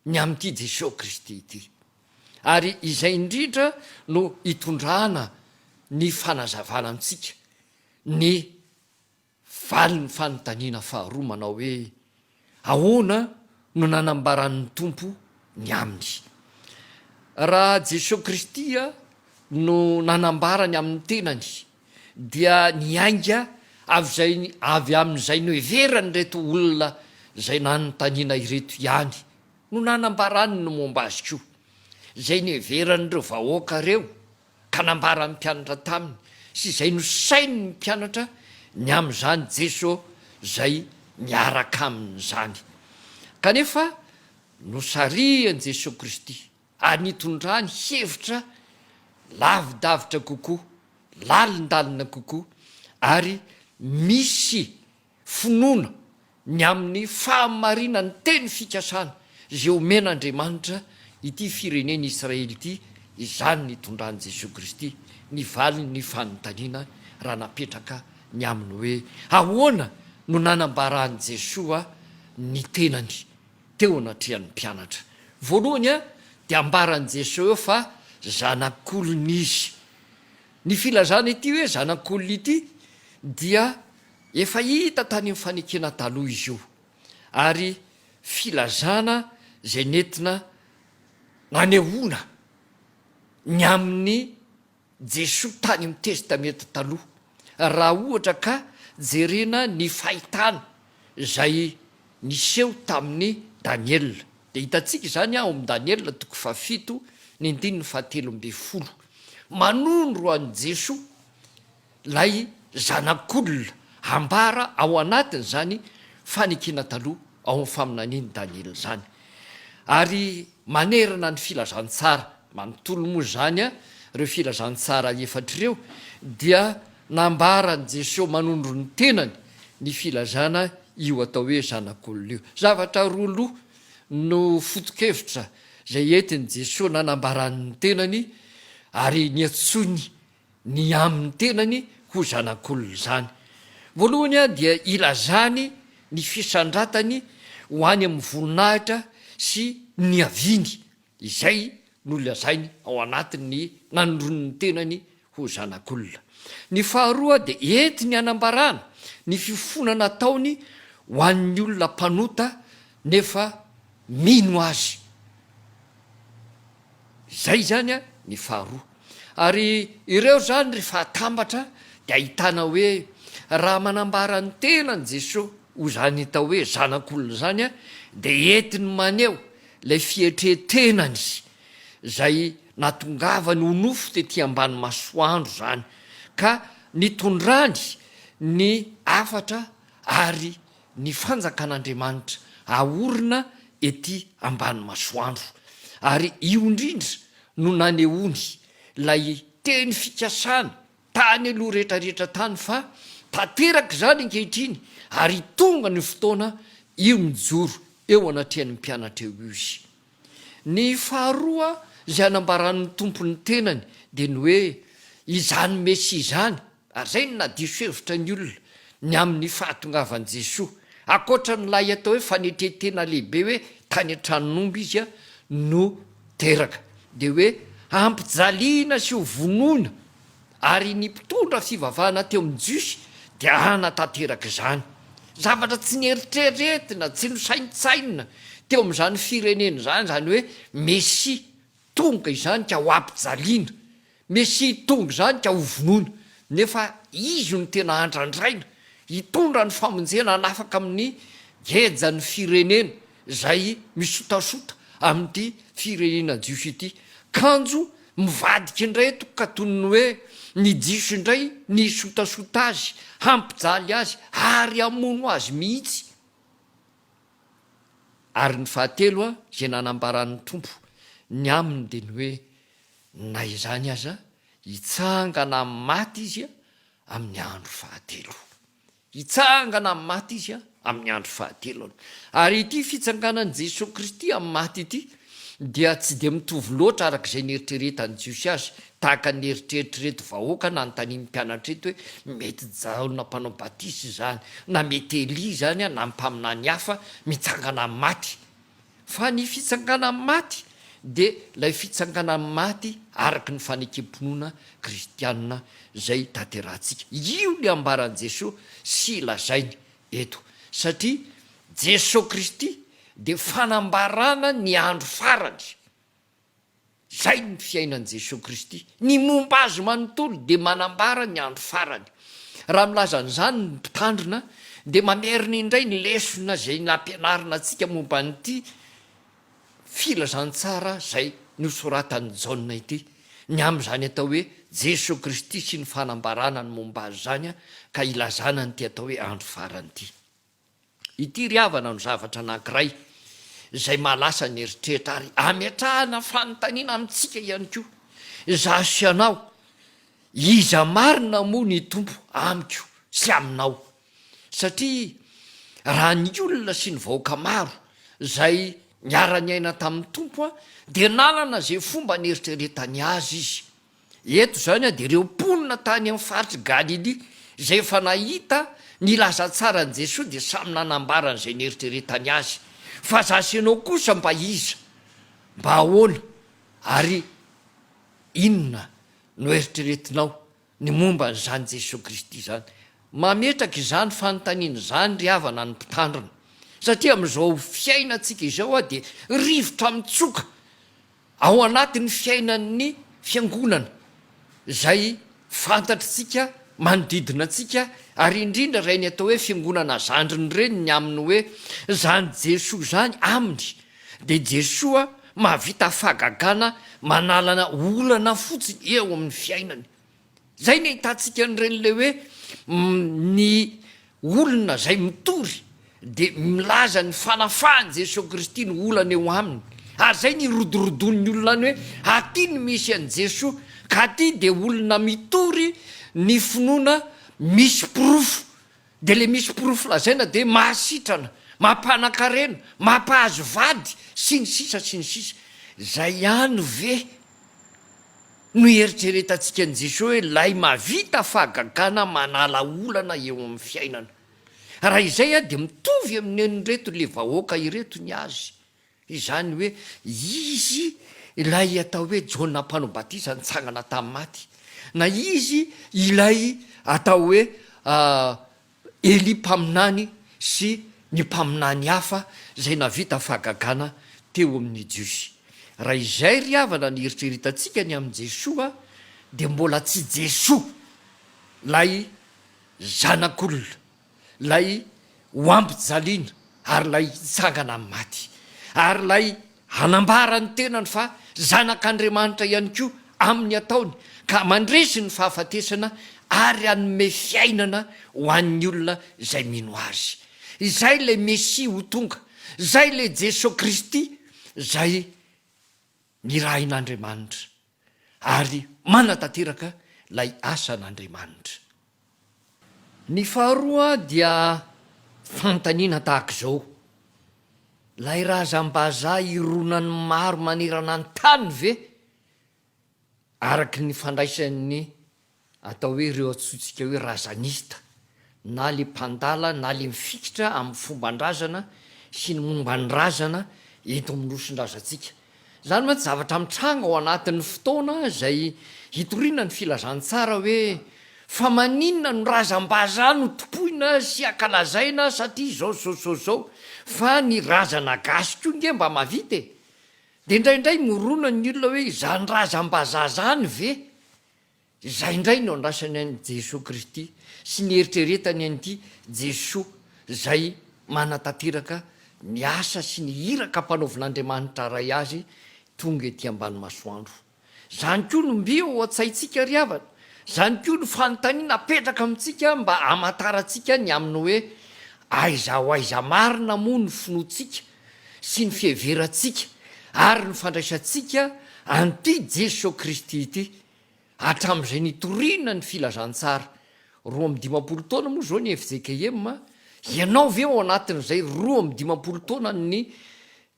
ny am'ty Jesosy Kristy ity, ary izay indrindra no hitondrana ny fanazavana amitsika ny valin'ny fanontaniana faharoa manao hoe ahoana no nanambaran'ny tompo ny aminy. Raha Jesosy Kristy no nanambarany amin'ny tenany dia niainga avy amin'izay noheverany reto olona zay nanontaniana ireto ihany no nanambarany no momba azy koa, zay noheveran'ireo vahoaka reo ka nambarany mpianatra taminy sy zay no sainy ny mpianatra ny am'izany Jesosy zay miaraka amin'izany. Kanefa nosariany Jesosy Kristy ary nitondrany hevitra lavidavitra kokoa, lalindalina kokoa, ary misy finoana ny amin'ny fahamarinany teny fikasana zay omen'Andriamanitra ity fireneny Israely ity, izany nitondrany Jesosy Kristy ny valiny fanontaniana raha napetraka ny aminy hoe ahoana no nanambarany Jesosy ny tenany teo anatrehan'ny mpianatra. Voalohany de ambarany Jesosy eo fa zanak'olona izy. Ny filazana ity hoe zanak'olona ity dia efa hita tany amin'ny fanekena taloha izy io, ary filazana zay nentina nanehoana ny amin'ny Jesosy tany amin'ny testamenta taloha, raha ohatra ka jerena ny fahitana zay niseho tamin'ny Daniel. De hitantsika zany ao amin'ny Daniel 7:7-10 manondro an'i Jesosy lay zanak'olona hambara ao anatiny zany fanekena taloha ao amin'ny faminaniany Daniel zany, ary manerana ny filazantsara manontolo moa zany reo filazantsara efatra ireo dia nambarany Jesosy manondro ny tenany ny filazana io atao hoe zanak'olona io. Zavatra roa loha no foto-kevitra zay entiny Jesosy nanambarany tenany ary niatsony ny amin'ny tenany ho zanak'olona zany. Voalohany dia ilazany ny fisandratany ho any amin'ny voninahitra sy ny aviny, izay no lazainy ao anatiny nanondron'ny tenany ho zanak'olona. Ny faharoa de entiny hanambarana ny fifona nataony ho an'ny olona mpanota nefa mino azy. Zay zany ny faharoa. Ary ireo zany rehefa atambatra de ahitana hoe raha manambara ny tenany Jesosy ho zany atao hoe zanak'olona zany de entiny maneo lay fietretenany zay natongavany ho nofo tety ambany masoandro zany, ka nitondrany ny afatra ary ny fanjakan'Andriamanitra aorina ety ambany masoandro. Ary io indrindra no nanehoany lay teny fikasana tany aloha rehetrarehetra tany fa tanteraka zany ankehitriny ary tonga ny fotoana io mijoro eo anatrehan'ny mpianatra eo izy. Ny faharoa zay anambaran'ny tompony tenany de ny hoe izany Mesia izany, ary zay no nadiso hevitra ny olona ny amin'ny fahatongavan'i Jesosy, akoatra nylay atao hoe fanetretena lehibe hoe tany an-tranon'omby izy no teraka, de hoe ampijaliana sy ho vonoina ary ny mpitondra fivavahana teo amin'ny jiosy de hanatanteraka izany. Zavatra tsy nieritreretina, tsy nosaintsainina teo amin'izany firenena zany, zany hoe Mesia tonga izany ka ho ampijaliana, Mesia tonga izany ka ho vonoina, nefa izy no tena andrandraina hitondra ny famonjena hanafaka amin'ny gejany firenena zay misotasota amin'ity firenena jiosy ity. Kanjo mivadika indray eto ka tonony hoe ny jiso indray ny sotasota azy hampijaly azy ary amono azy mihitsy. Ary ny fahatelo a zay nanambaran'ny tompo ny aminy de ny hoe na izany aza hitsangana amin'ny maty izy a amin'ny andro fahatelo, hitsangana amin'ny maty izy a amin'ny andro fahatelo. Ary ity fitsanganan'i Jesosy Kristy amin'ny maty ity dia tsy de mitovy loatra arak'izay nieritreretany Jiosy azy, tahaka ny eritreritreto vahoaka na nytany mpianatra eto hoe mety jaona mpanao batisy zany na mety Eli zany a na mpaminany hafa mitsangana amin'ny maty. Fa ny fitsangana amin'ny maty de lay fitsangana amin'ny maty araky ny fanekempinoana kristianina zay tanterantsika. Io le ambaran'i Jesosy sy lazainy eto, satria Jesosy Kristy de fanambarana ny andro farany. Zay ny fiainan'i Jesosy Kristy, ny momba azy manontolo de manambara ny andro farany. Raha milazan'izany ny mpitandrina de mamerina indray ny lesona zay nampianarina antsika momba nyity filazantsara zay nosoratan'ny Jaona ity, ny am'izany atao hoe Jesosy Kristy sy ny fanambarana ny momba azy zany a ka ilazana ny ty atao hoe andro farany ity. Ity ry havana no zavatra anankiray zay mahalasa ny eritreritra ary ametrahana fanontaniana amintsika ihany koa. Za sy anao, iza marina moa ny tompo amiko sy aminao? Satria raha ny olona sy ny vahoaka maro zay niara-ny aina tamin'ny tompo a de nanana zay fomba ny eritreretany azy izy. Eto zany a de ireo mponina tany amin'ny faritry Galily zay efa nahita ny laza tsara ny Jesosy de samy nanambarany zay nieritreretany azy. Fa za sy anao kosa mba iza, mba ahoana, ary inona no eritreretinao ny momba n'izany Jesosy Kristy zany? Mametraka izany fanontaniana zany ry havana ny mpitandrina, satria amin'izao fiainantsika izao a de rivotra mitsoka ao anatin'ny fiainan'ny fiangonana zay fantatritsika manodidina antsika, ary indrindra ray ny atao hoe fiangonana zandriny reny ny aminy hoe zany Jesosy zany aminy de Jesosy a mahavita fahagagana manalana olana fotsiny eo amin'ny fiainany. Zay ny ahitantsika n'ireny le hoe ny olona zay mitory de milaza ny fanafahany Jesosy Kristy ny olana eo aminy, ary zay ny rodorodon'ny olona ny hoe aty ny misy an'i Jesosy ka aty de olona mitory ny finoana misy porofo, de le misy porofo lazaina de mahasitrana, mampanan-karena, mampahazo vady sy ny sisa sy ny sisa. Zay ihany ve no eritreretantsika an'i Jesosy hoe lay mahavita fahagagana manala olana eo amin'ny fiainana? Raha izay a de mitovy amin'ny enireto le vahoaka ireto ny azy, izany hoe izy ilay atao hoe Jaona mpanao batisa nitsangana tamin'ny maty, na izy ilay atao hoe Eli mpaminany sy ny mpaminany hafa zay navita fahagagana teo amin'ny Jiosy. Raha izay ry havana ny eritreretantsika ny amin'ny Jesosy a de mbola tsy Jesosy lay zanak'olona, lay hoampijaliana ary lay hitsangana amin'ny maty, ary lay hanambarany tenany fa zanak'Andriamanitra ihany koa amin'ny ataony ka mandresy ny fahafatesana ary anome fiainana ho an'ny olona zay mino azy. Izay le Mesia ho tonga, zay le Jesosy Kristy zay nirahin'Andriamanitra ary manatanteraka lay asan'Andriamanitra. Ny faharoa dia fanontaniana tahak'izao, lay razam-bazaha ironany maro manerana ny tany ve? Araky ny fandraisan'ny atao hoe ireo atsotsika hoe razanista, na le mpandala na le mifikitra amin'ny fomban-drazana sy ny momba ny razana eto amin'ny nosin-drazantsika. Zany moa tsy zavatra mitranga ao anatin'ny fotoana zay hitoriana ny filazantsara hoe fa maninona no razam-bazaha no topoina sy akalazaina satria zao fa ny razana gasy koa nge mba mavita e. De indraindray morona ny olona hoe zany razam-bazaha zany ve? Zay indray no andrasany an'i Jesosy Kristy sy ny eritreretany an'ity Jesosy zay manatanteraka ny asa sy ny iraka mpanaovin'Andriamanitra ray azy tonga ety ambany masoandro. zany koa no mbe o a-tsaintsika ry havana, zany koa no fanontaniana apetraka amintsika mba amataratsika ny aminy hoe aiza marina moa ny finoatsika sy ny fiheverantsika ary ny fandraisantsika anty Jesosy Kristy ity hatramin'izay nitoriana ny filazantsara. 15 taona moa zao ny FJKM, ianao ve ao anatin'izay 15 taona ny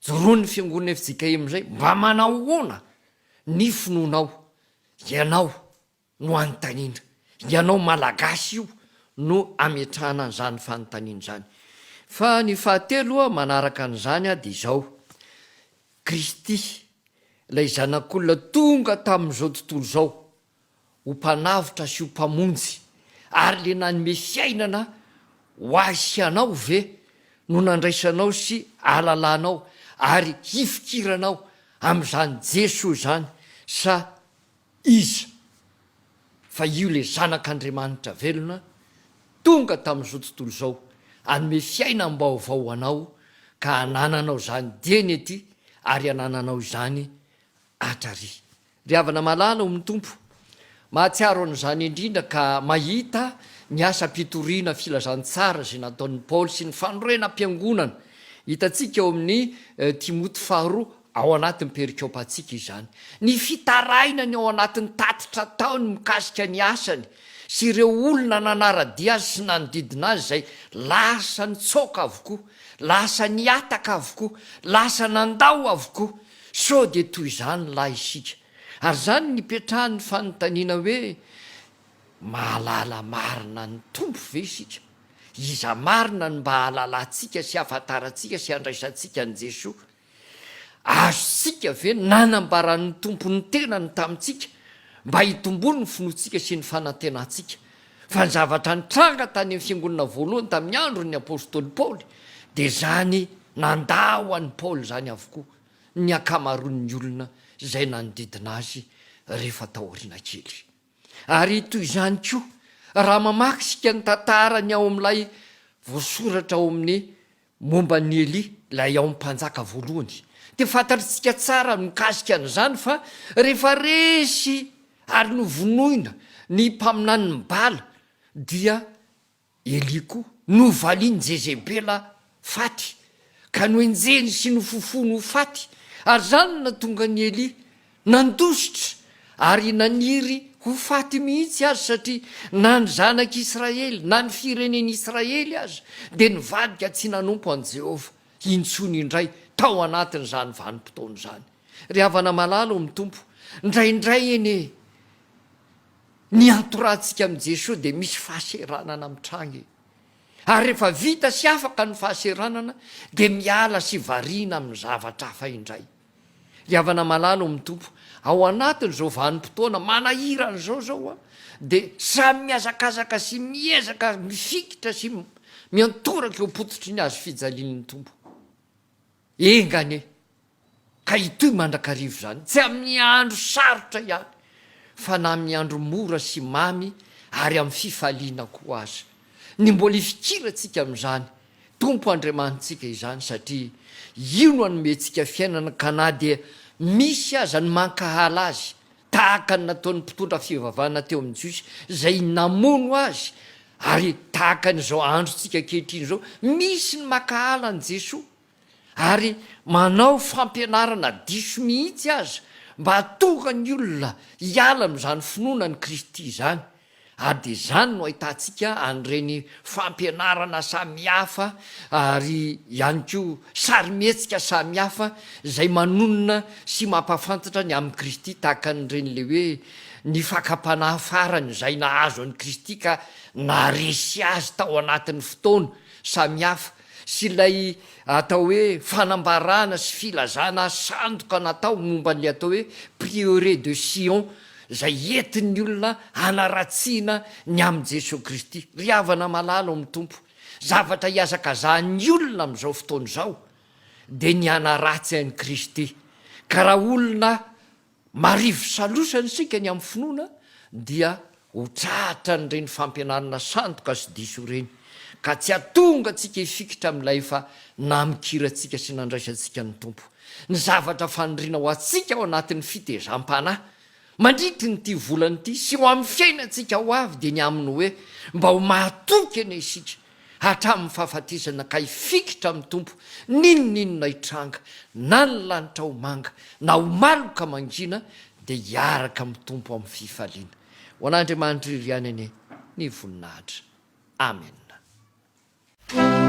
joroan'ny fiangonana FJKM zay mba manao hoana ny finoanao? Ianao no anontaniana, ianao malagasy io no ametrahana an'izany fanontaniana zany. Fa ny fahatelo manaraka an'izany de izao: Kristy, ilay zanak'olona tonga tamin'izao tontolo zao ho mpanavitra sy ho mpamonjy, ary le nanome fiainana ho azy sy anao ve no nandraisanao sy alalanao ary hifikiranao amin'izany Jesosy zany, sa iza? Fa io le zanak'Andriamanitra velona tonga tamin'izao tontolo zao anome fiaina mbaovao anao, ka anananao zany dieny ety ary anananao zany atrary. Ry havana malala o mitompo, mahatsiaro an'izany indrindra ka mahita ny asa-pitoriana filazantsara zay nataon'ny Paoly sy ny fanorena am-piangonana. Hitantsika eo amin'ny Timoty 2 ao anatin'ny perikôpantsika izany, ny fitarainany ao anatin'ny tatitra taony mikasika ny asany sy ireo olona nanaradia azy sy nanodidina azy zay lasa nitsoka avokoa, lasa niataka avokoa, lasa nandao avokoa. So de toy izany lahy isika, ary zany nipetrahan'ny fanontaniana hoe mahalala marina ny tompo ve isika? Iza marina ny mba hahalalantsika sy hafantarantsika sy handraisantsika ny Jesosy? Azosika ve nanambaran'ny tompo ny tenany tamintsika mba hitombony ny finoatsika sy ny fanantenantsika? Fa ny zavatra nitranga tany amin'ny fiangonana voalohany tamin'ny androny apôstôly Paoly de zany nandao an'ny Paoly zany avokoa ny akamaroan'ny olona zay nanodidina azy rehefa taoriana kely. Ary toy izany koa raha mamaky sika ny tantarany ao amin'ilay voasoratra ao amin'ny momba ny Eli, lay ao amin'ny mpanjaka voalohany, de fantatritsika tsara mikasika an'izany fa rehefa resy ary novonoina ny mpaminany ny bala dia Eli koa novaliany Jezebela faty, ka noenjeny sy nofofono faty. Ary zany na tonga ny Eli nandositra ary naniry ho faty mihitsy azy, satria na ny zanak'Israely na ny fireneny Israely azy de nivadika tsy nanompo an' Jehova, intsony indray tao anatin'izany vanim-potoana zany. Ry havana malala o mitompo, ndraindray eny ny antorantsika amin'i Jesosy de misy fahaseranana mitranga, ary rehefa vita sy afaka ny fahaseranana de miala sy variana amin'ny zavatra hafa indray. Ry havana malala o mitompo, ao anatin'izao vanim-potoana manahirana zao de samy miazakazaka sy miezaka mifikitra sy miantoraka eo pototry ny azo fijalian'ny tompo. Engane, ka itoy mandrakarivo zany, tsy amin'ny andro sarotra ihany, fa na amin'ny andro mora sy mamy ary amin'ny fifaliana koa azy. Ny mbola ifikirantsika amin'izany tompo Andriamanitsika izany, satria io no anomentsika fiainana, ka na de misy aza ny mankahala azy tahaka ny nataon'ny mpitondra fivavahana teo amin'ny Jiosy zay namono azy, ary tahaka n'izao androntsika kehitriny zao misy ny mankahala ny Jesosy, ary manao fampianarana diso mihitsy aza mba hatonga ny olona hiala amin'izany finoana ny Kristy zany. Ary de zany no ahitantsika an'ireny fampianarana samihafa ary ihany koa sarimihetsika samihafa zay manonona sy mampafantatra ny amin'ny Kristy, tahaka n'ireny le hoe ny fakapanahy farany zay nahazo an'i Kristy ka naresy azy tao anatin'ny fotoana samihafa, sy ilay atao hoe fanambarana sy filazana sandoka natao momba ny atao hoe prieuré de Sion, zay entin'ny olona hanaratsiana ny amin'i Jesosy Kristy. Ry havana malala o mitompo, zavatra hiazakazahan'ny olona amin'izao fotoana izao de ny hanaratsy an'i Kristy. Ka raha olona marivo salosany sika ny amin'ny finoana dia ho trahatra n'ireny fampianarana sandoka sy diso ireny, ka tsy atonga tsika hifikitra amin'ilay fa namikirantsika sy nandraisantsika ny tompo. Ny zavatra faniriana ho antsika ao anatin'ny fitezam-panahy mandrity ny ty volany ity sy ho amin'ny fiainantsika ho avy de ny aminy hoe mba ho mahatoky ena isika hatramin'ny fahafatisana ka hifikitra amin'ny tompo ninoninona hitranga na ny lanitra ho manga na ho maloka mangina de hiaraka amin'ny tompo amin'ny fifaliana ho an'andriamanitra iriany eny ny voninahitra amen. Fa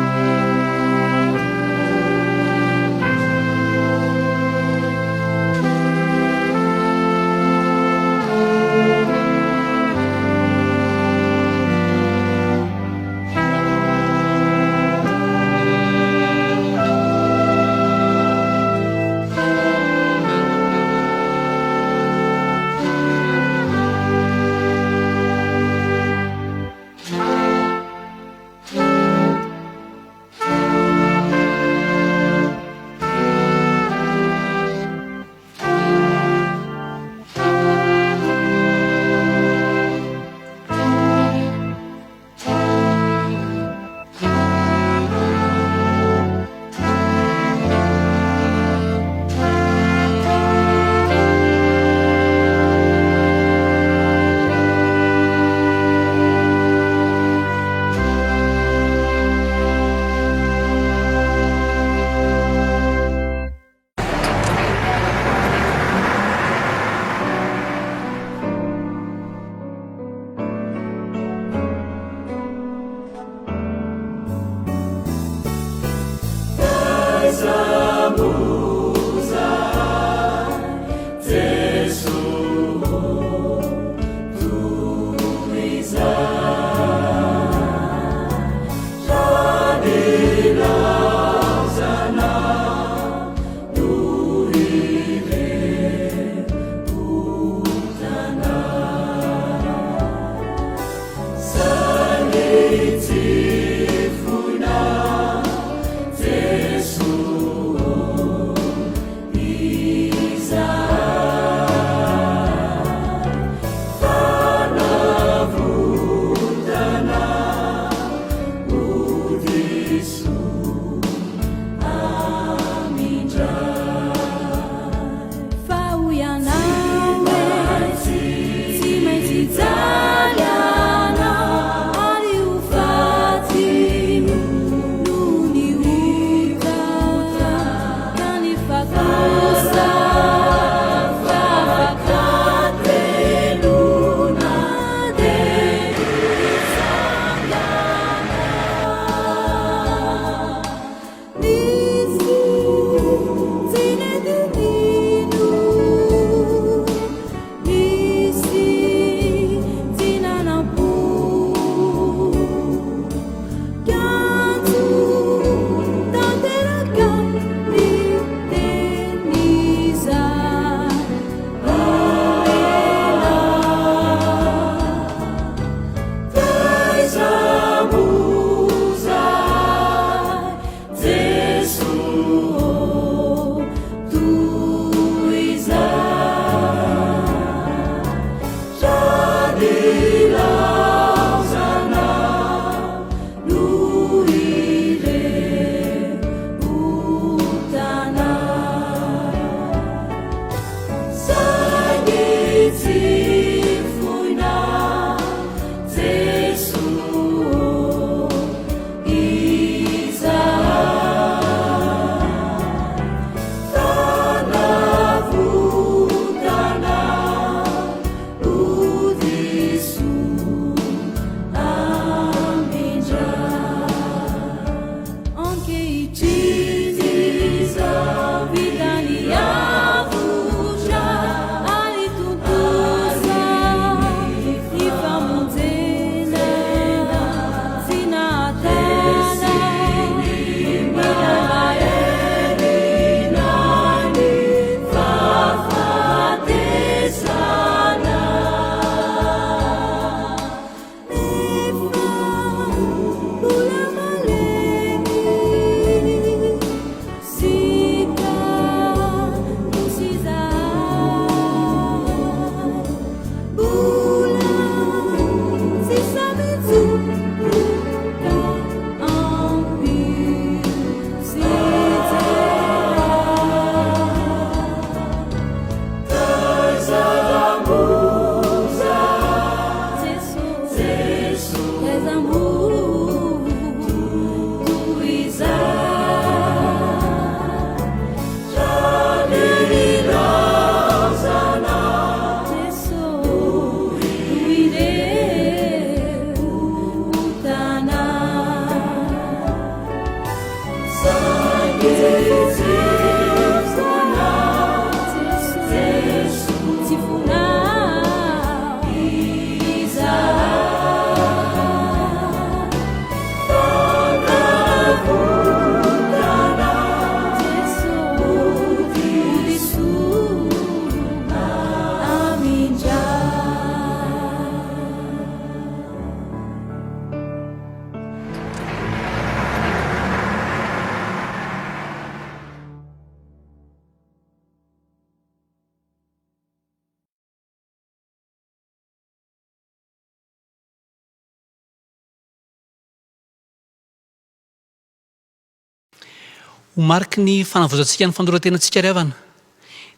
ho mariky ny fanavozantsika ny fandorantenantsika ry havana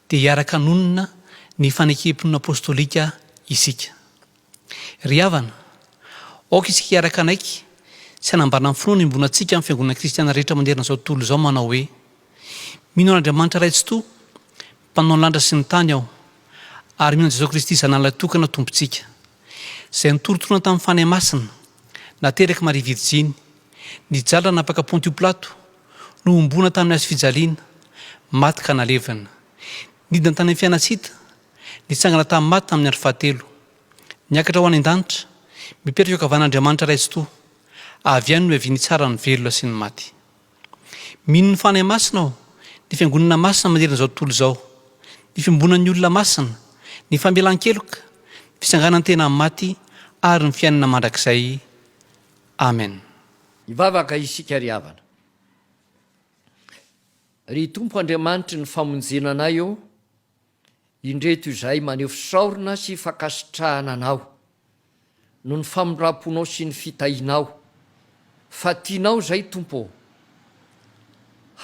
dia hiaraka anonona ny fanekempon'ny apôstôlika isika. Ry havana, aoka isika hiaraka anaiky sy hanambarana amin'ny finoana imbonantsika amin'ny fiangonana kristiana rehetra manderina izao tontolo izao manao hoe: mino an'Andriamanitra ray tsy to, mpanao ny landra sy ny tany aho, ary mino Jesosy Kristy zanan'ilay tokana tompontsika, izay nitorotorona tamin'ny fanahy masina, nateraka Maria Virjiny, nijalana napaka Pontio Pilato, no ombona tamin'ny hazo fijaliana, maty ka nalevana, nidina tany amin'ny fiainatsita, nitsangana tamin'ny maty tamin'ny andro fahatelo, niakatra ho any an-danitra, mipetraka eo ankavan'Andriamanitra ray tsy to, avy any no hiaviany tsara ny velona sy ny maty. Mino ny fanahy masina aho, ny fiangonana masina manerana izao tontolo izao, ny fiambonan'ny olona masina, ny famelan-keloka, ny fisanganan'ny tena amin'ny maty, ary ny fiainana mandrakizay. Amen. Ivavaka isika ry havana. Ry Tompo Andriamanitry ny famonjena anay eo, indreto izay maneho fisaorina sy fakasitrahana anao, no ny famondraponao sy ny fitahinao, fa tianao izay Tompo,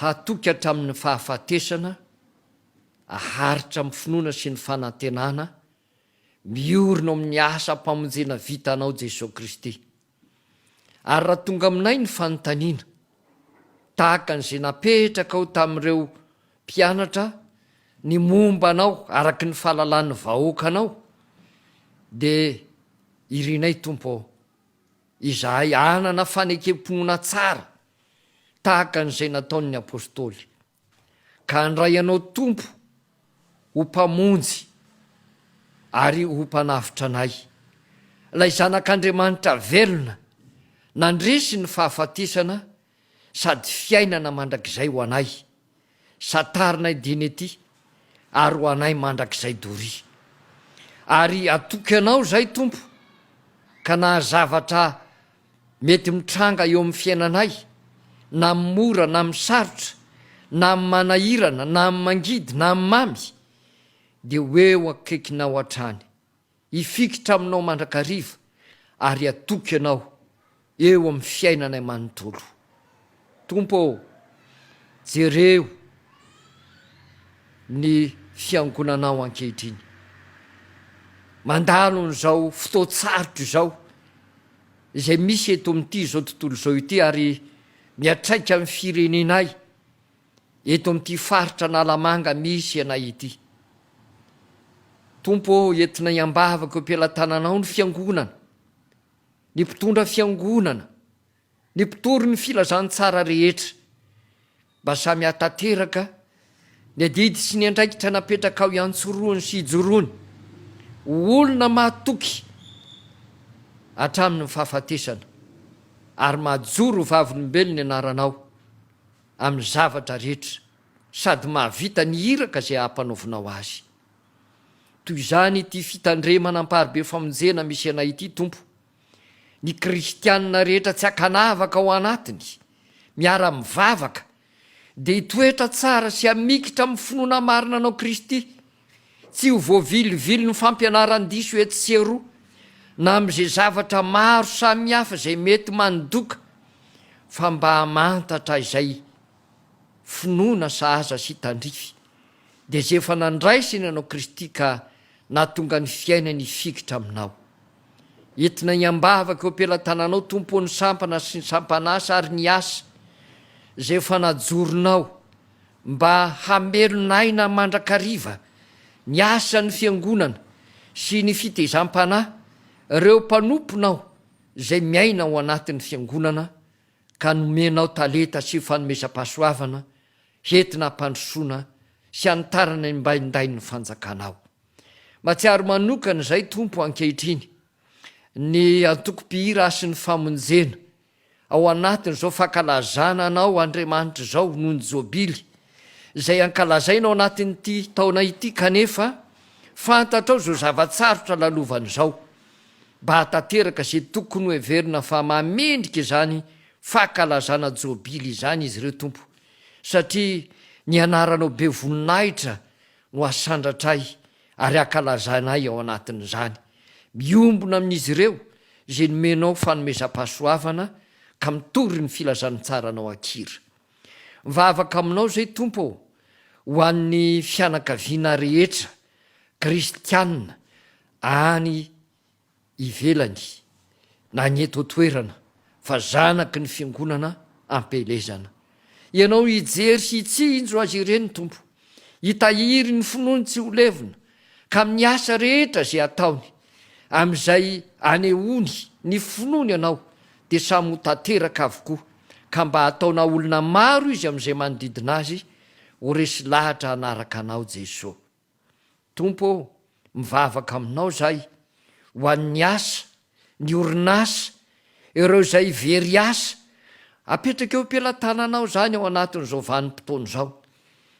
hatoky hatramin'ny fahafatesana, aharitra amin'ny finoana sy ny fanantenana, miorina amin'ny asa mpamonjena vitanao Jesosy Kristy. Ary raha tonga aminay ny fanontaniana, tahaka n'izay napetraka ao tamin'ireo mpianatra ny momba anao araky ny fahalalan'ny vahoakanao, dia irinay Tompo, izahay anana fanekemponana tsara tahaka n'izay nataon'ny apôstôly, ka handray anao Tompo ho mpamonjy ary ho mpanavitra anay, ilay zanak'Andriamanitra velona, nandresy ny fahafatesana sady fiainana mandrakizay ho anay, satarinay dinety ary ho anay mandrakizay dory. Ary atoky anao zay Tompo, ka na zavatra mety mitranga eo amin'ny fiainanay, na mora na misarotra, na manahirana na mangidy na mamy, dia hoeo akaikinao hatrany, ifikitra aminao mandrakariva, ary atoky anao eo amin'ny fiainanay manontolo. Tompo, jereo ny fiangonanao ankehitriny, mandalo n'izao fotoatsarotra izao izay misy eto amin'ity izao tontolo izao ity, ary miatraika amin'ny firenenay eto amin'ity faritra Nalamanga misy anay ity. Tompo, entina hiambavaka am-pelantananao ny fiangonana, ny mpitondra fiangonana, ny mpitory ny filazantsara rehetra, mba samy hatateraka ny adidy sy ny andraikitra napetraka ao iantsoroany sy ijoroany, olona mahatoky hatramin'ny fahafatesana, ary mahajoro vavolombelona anaranao amin'ny zavatra rehetra, sady mahavita ny iraka izay hampanaovinao azy. Toy izany ity fitandremana amparibe famonjena misy anay ity Tompo, ny kristianina rehetra tsy hakanavaka ao anatiny, miara-mivavaka, dia hitoetra tsara sy hamikitra amin'ny finoana marina anao Kristy, tsy ho voavilivily ny fampianaran-diso eto sy eroa, na amin'izay zavatra maro samihafa izay mety mandoka, fa mba hamantatra izay finoana sahaza sy tandrify, dia izay efa nandraisiny anao Kristy ka nahatonga ny fiainany fikitra aminao. entina iambavaka eo ampelantananao tompo ny sampana sy ny sampanasa ary ny asa zay efa najoronao mba hamelonaina mandrakariva ny asa ny fiangonana sy ny fitezam-panahy ireo mpanomponao zay miaina ao anatin'ny fiangonana ka nomenao taleta sy fanomezam-pahasoavana entina hampandrosoana sy hanitarana mbainday ny fanjakanao. Matsiaro manokana zay tompo ankehitriny ny antoko-pihira sy ny famonjena ao anatin'izao fankalazana anao Andriamanitra zao noho ny jobily zay ankalazainao anatin'ity taona ity, kanefa fantatrao zao zavatsarotra lalovan'izao mba hatateraka zay tokony ho heverina fa mamendrika izany fankalazana jobily izany izy ireo tompo, satria ny anaranao be voninahitra no asandratray ary akalazanay ao anatin'izany. Miombona amin'izy ireo zay nomenao fanomezam-pahasoavana ka mitory ny filazan'ny tsaranao akira. Mivavaka aminao zay tompo ho an'ny fianakaviana rehetra kristianina any ivelany na ny eto toerana fa zanaky ny fiangonana ampelezana. Ianao ijery sy itsinjo azy ireny tompo, hitahiry ny finoany tsy ho levona ka amin'ny asa rehetra zay ataony, am'izay anehoany ny finoany ianao dia samy ho tanteraka avokoa ka mba hataona olona maro izy am'izay manodidina azy ho resy lahatra hanaraka anao Jesosy. Tompo, mivavaka aminao zay ho an'ny asa, ny orinasa, ireo zay very asa apetraka eo ampelantananao zany ao anatin'izao vanim-potoana zao,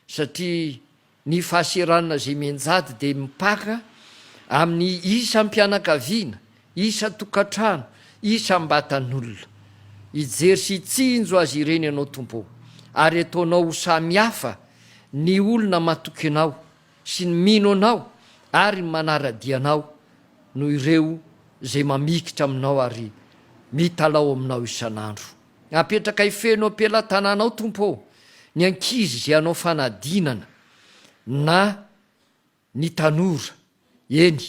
satria ny fahaseranana zay menjady dia mipaka amin'ny isam-pianakaviana, isa-tokantrano, isam-batan'olona. Ijery sy itsinjo azy ireny ianao tompo, ary ataonao ho samihafa ny olona matoky anao sy ny mino anao ary manaradianao no ireo zay mamikitra aminao ary mitalao aminao isan'andro. Apetraka ifeno ampelantananao tompo ny ankizy zay anao fanadinana na ny tanora, eny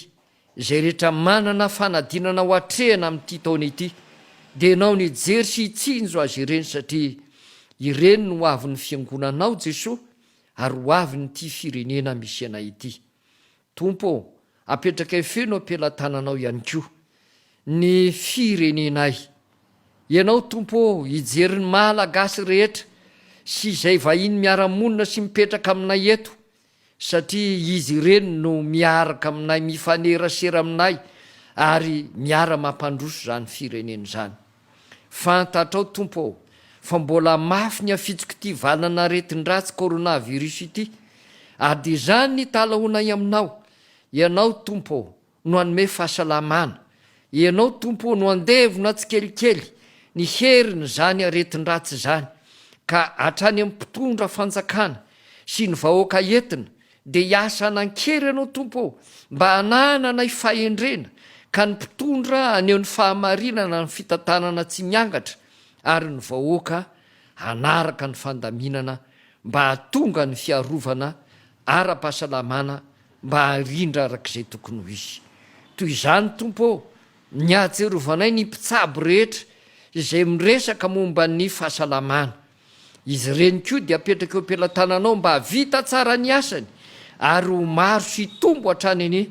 zay rehetra manana fanadinana ho atrehana amin'ity taona ity, dia ianao ny jery sy itsinjo azy ireny, satria ireny no avy ny fiangonanao Jesosy ary ho avy nyity firenena misy anay ity. Tompo, apetraka ifeno ampelantananao ihany koa ny firenenay. Ianao tompo ijery ny malagasy rehetra sy izay vahiny miara-monina sy mipetraka aminay eto, satria izy ireny no miaraka aminay, mifanerasera aminay ary miara mampandroso zany firenena zany. Fantatrao tompo fa mbola mafy ny afitsoko ty valana retin-dratsy coronavirus ity, ary dia zany ny talahonay aminao. Ianao tompo no hanome fahasalamana, ianao tompo no andevona tsikelikely ny heriny zany aretin-dratsy zany, ka hatrany amin'ny mpitondra fanjakana sy ny vahoaka entina dia hiasa nan-kery ianao tompo mba hananana ifahendrena ka ny mpitondra aneo ny fahamarinana ny fitantanana tsy miangatra ary ny vahoaka hanaraka ny fandaminana mba hatonga ny fiarovana ara-pahasalamana mba harindra arak'izay tokony ho izy. Toy izany tompo ny ahatserovanay ny mpitsabo rehetra izay miresaka momba ny fahasalamana. Izy ireny koa dia apetraka eo ampelantananao mba havita tsara ny asany ary ho maro sy tombo hatrany eny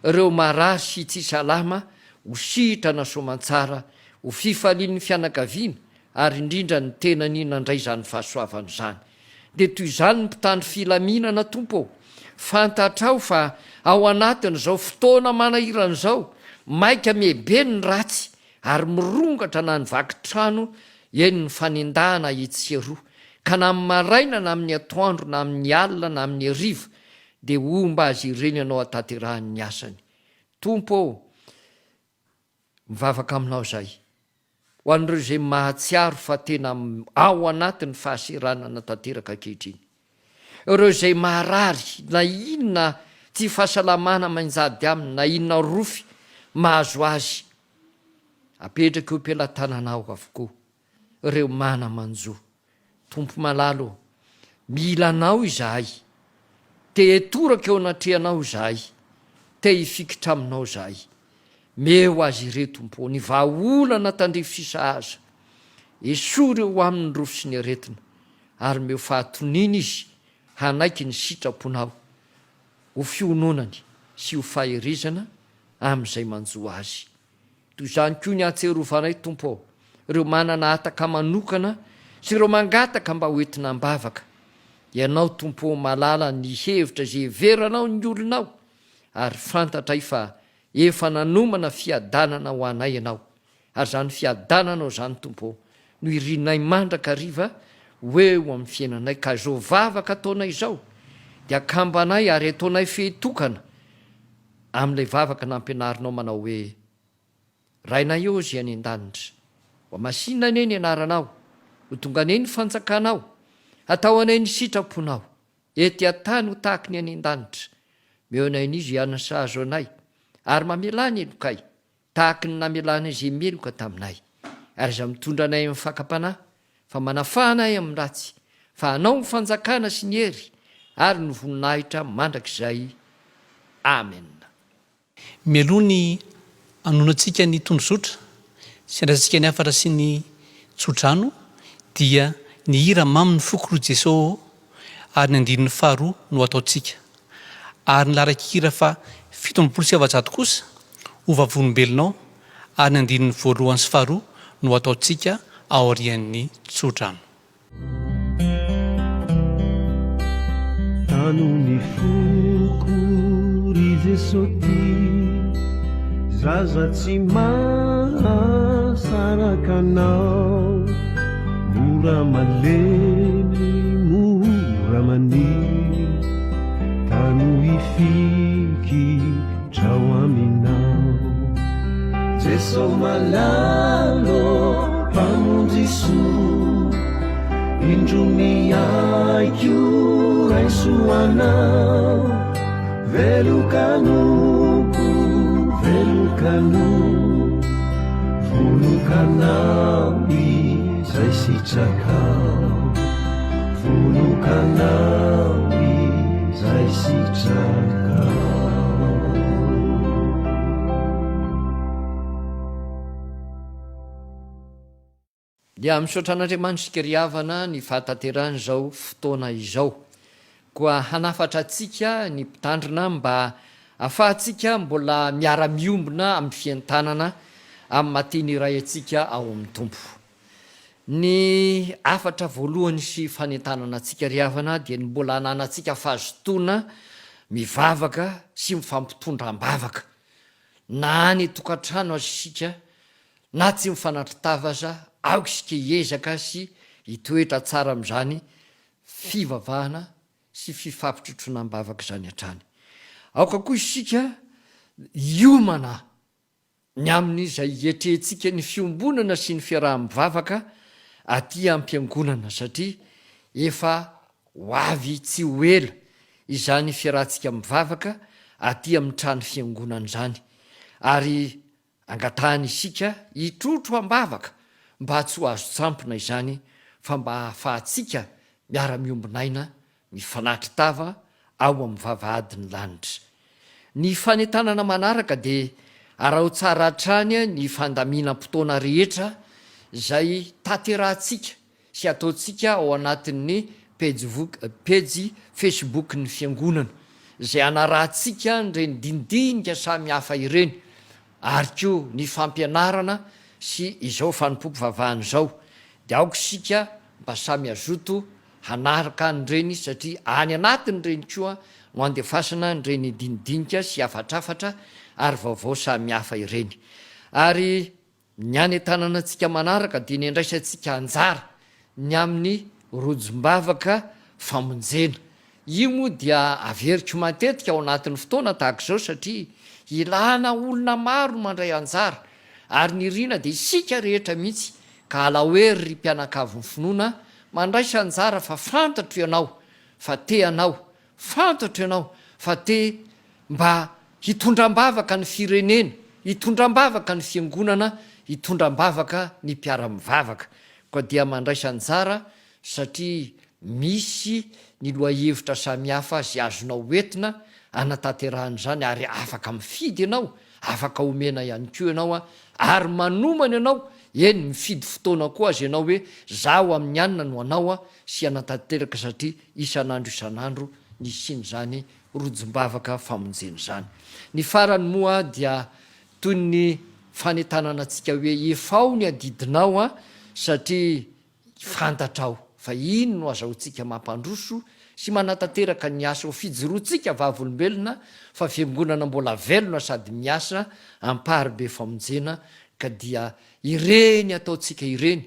ireo marary sy tsy salama ho sitrana soamantsara, ho fifalian'ny fianakaviana ary indrindra ny tenany nandray zany fahasoavana zany. Dia toy izany ny mpitandro filaminana tompo, fantatrao fa ao anatin'izao fotoana manahiran'izao maika mebe ny ratsy ary mirongatra na ny vakitrano eny ny fanendahana etseroa, ka na amin'ny maraina na amin'ny atoandro na amin'ny alina na amin'ny ariva dia omba azy ireny ianao ataterahan'ny asany. Tompo, mivavaka aminao zay ho an'ireo zay mahatsiaro fa tena ao anatin'ny fahaseranana tanteraka ankehitriny, ireo zay maharary na inona tsy fahasalamana manjady aminy na inona rofy mahazo azy, apetraka eo ampelantananao avokoa ireo mana manjo. Tompo malalo, mila anao izahay, te hitoraka eo anatrehanao izahay, te hifikitra aminao izahay, meo azy ire tompo, ny vaolana tandrifisa aza esoa reo amin'ny rofo sy ny aretina, ary meo fahatonina izy hanaiky ny sitraponao ho fiononany sy ho fahirizana amin'izay manjo azy. Toy izany koa ny atserovanay tompo, ireo manana ataka manokana sy ireo mangataka mba hoentina mbavaka. Ianao tompo malala ny hevitra izay heveranao ny olonao, ary fantatray fa efa nanomana fiadanana ho anay ianao, ary zany fiadananao zany tompo no irinay mandraka riva hoe ho amin'ny fiainanay, ka zao vavaka ataonay izao dia kambanay ary ataonay fehetokana amin'ilay vavaka nampianarinao manao hoe rainay eo zay any an-danitra, ho masinina ane ny anaranao, ho tonga ane ny fanjakanao, atao anay ny sitraponao, ety an-tany ho tahaka ny any an-danitra. Meo anay n'izy anasazo anay, ary mamelà ny elokay tahaka ny namelàna izay meloka taminay, ary iza mitondra anay amin'ny fakapanahy, fa manafanay amin'ny ratsy, fa hanao ny fanjakana sy ny hery, ary ny voninahitra mandrakizay. Amen. Mialoha ny anonantsika ny tondrosotra sy andrasika ny afara sy ny tsodrano dia ny hira mamy ny foko ro Jesosy, ary ny andininy faharoa no ataontsika, ary ny laran-kira fa 17 kosa ho vavolombelonao, ary ny andininy voalohany sy faharoa no ataontsika aorian'ny tsodrano. Tanony foko ry Jesosy, zaza tsy mahasaraka anao, mora malemy mora maniry, tano ifiky trao aminao. Jesosy malalo mpamonjy soa, indro miaiko raisoanao, velokanoko velokano, vonokanao izay sitrakao, vonokanao izay sitrakao. Dia misaotra an'Andriamanitra sika ry havana ny fahatanterana izao fotoana izao, koa hanafatra antsika ny mpitandrina mba ahafahantsika mbola miara-miombona amin'ny fiantanana amin'ny mateny iray antsika ao amin'ny tompo. Ny afatra voalohany sy fanentanana antsika ry havana dia ny mbola hananantsika fahazotoana mivavaka sy mifampitondram-bavaka, na ny tokantrano azysika na tsy mifanatritava aza, aoka isika hiezaka sy hitoetra tsara amin'izany fivavahana sy fifampitrotrona-bavaka izany hatrany. Aoka koa isika hiomana ny amin'izay hietrentsika ny fiombonana sy ny fiaraha-mivavaka aty am-piangonana, satria efa ho avy tsy ho ela izany fiarahantsika mivavaka aty amin'ny trano fiangonana izany, ary angatahany isika hitrotro am-bavaka mba tsy ho azo tsampona izany, fa mba ahafahantsika miara-miombonaina mifanatritava ao amin'ny vavahadiny lanitra. Ny fanentanana manaraka dia arao tsara hatrany ny fandaminam-potoana rehetra izay tanterahantsika sy ataontsika ao anatin'ny pejy Facebook ny fiangonana, izay anarahantsika nireny dindinika samy hafa ireny, ary koa ny fampianarana sy izao fanompopo vavahana izao. Dia aoka isika mba samy azoto hanaraka nireny, satria any anatin'ireny koa no andefasana nireny dinidinika sy afatrafatra ary vaovao samy hafa ireny. Ary ny anentanana antsika manaraka dia ny andraisantsika anjara ny amin'ny rojom-bavaka famonjena. Io moa dia averiko matetika ao anatin'ny fotoana tahaka izao, satria ilana olona maro mandray anjara, ary ny rina dia isika rehetra mihitsy, ka alahoery ry mpianakavy ny finoana mandraisa anjara fa fantatro ianao fa te anao, fantatro ianao fa te mba hitondram-bavaka ny firenena, hitondram-bavaka ny fiangonana, hitondram-bavaka ny mpiara-mivavaka, koa dia mandraisa anjara, satria misy ny loha-hevitra samy hafa sy azonao entina anatanterahana izany, ary afaka mifidy ianao, afaka omena ihany ko ianao ary manomana ianao eny mifidy fotoana koa azy ianao hoe zaho amin'ny anina no anao sy anatanteraka satria isan'andro ny siny zany rojombavaka famonjeny zany. Ny farany moa dia toy ny fanetanana antsika hoe efao ny adidinao satria fantatrao fa ino no azahoantsika mampandroso sy manatanteraka ny asa ho fijoroantsika vavolombelona fa fiangonana mbola velona sady miasa ampary be famonjena ka dia ireny ataontsika ireny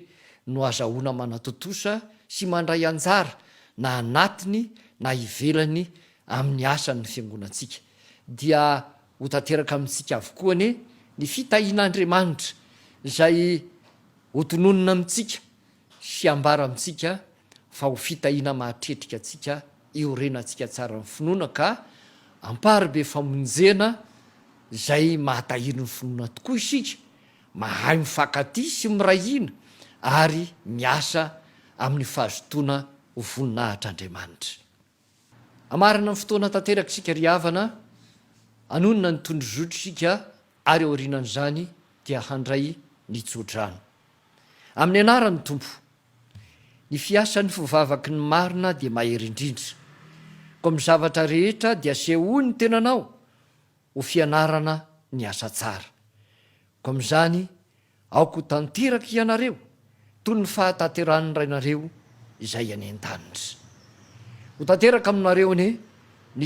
no azahoana manatotosa sy mandray anjara na anatiny na ivelany amin'ny asany fiangonantsika. Dia ho tanteraka amintsika avokoa ny fitahian'Andriamanitra izay hotononona amintsika sy ambara amintsika fa ho fitahiana mahatretrika atsika iorenantsika tsara ny finoana ka ampary be famonjena izay mahatahiry ny finoana tokoa isika, mahay mifankaty sy mirahina ary miasa amin'ny fahazotoana ho voninahitr'Andriamanitra. Amarina ny fotoana tanteraka isika ry havana, anonona ny tondro zotro isika ary aorianan'izany dia handray ny tsodrano. Amin'ny anaran'ny Tompo, ny fiasan'ny fivavaky ny marina dia mahery indrindra. Ko amin'ny zavatra rehetra dia sehoany ny tenanao ho fianarana ny asa tsara. Ko amin'izany aoko tanteraka ianareo toy ny fahatanteran'ny rainareo izay any an-danitra. Ho tanteraka aminareo ny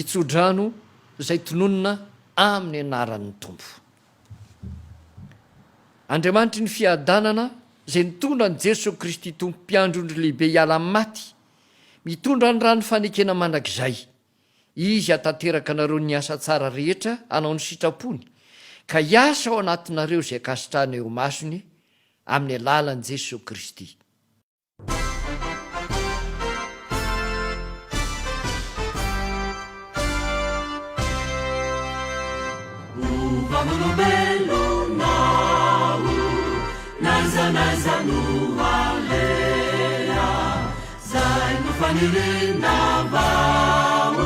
tsodrano izay tononona amin'ny anaran'ny Tompo. Andriamanitry ny fiadanana izay nitondra ny Jesosy Kristy tompo-piandro ny lehibe hiala amin'ny maty, mitondra ny rano fanekena mandrakizay. Izy hatanteraka anareo ny asa tsara rehetra anao ny sitrapony, ka hiasa ao anatinareo izay akasitrahana eo masony amin'ny alalan'i Jesosy Kristy. Fanirina vao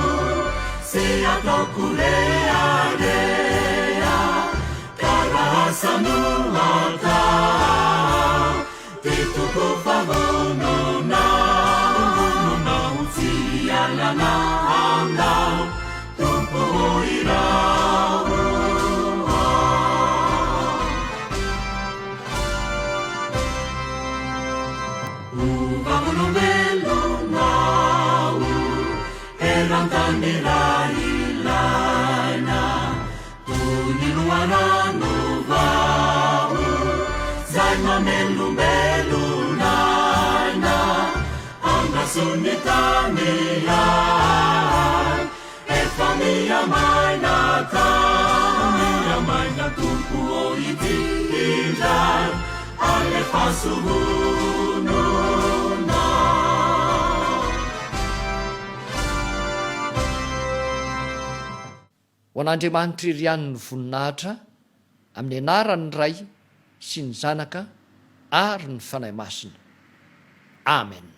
se atokulearea karasanuata tetuko favonona utialana anda tupoira Tanirailaina tuniluarano vau zai mamelumbelunaina angasunitania efamia maina tupu oitinda alefasuhununa. Ho an'Andriamanitra iry ihany ny voninahitra amin'ny anarany ray sy ny zanaka ary ny fanahy masina. Amen.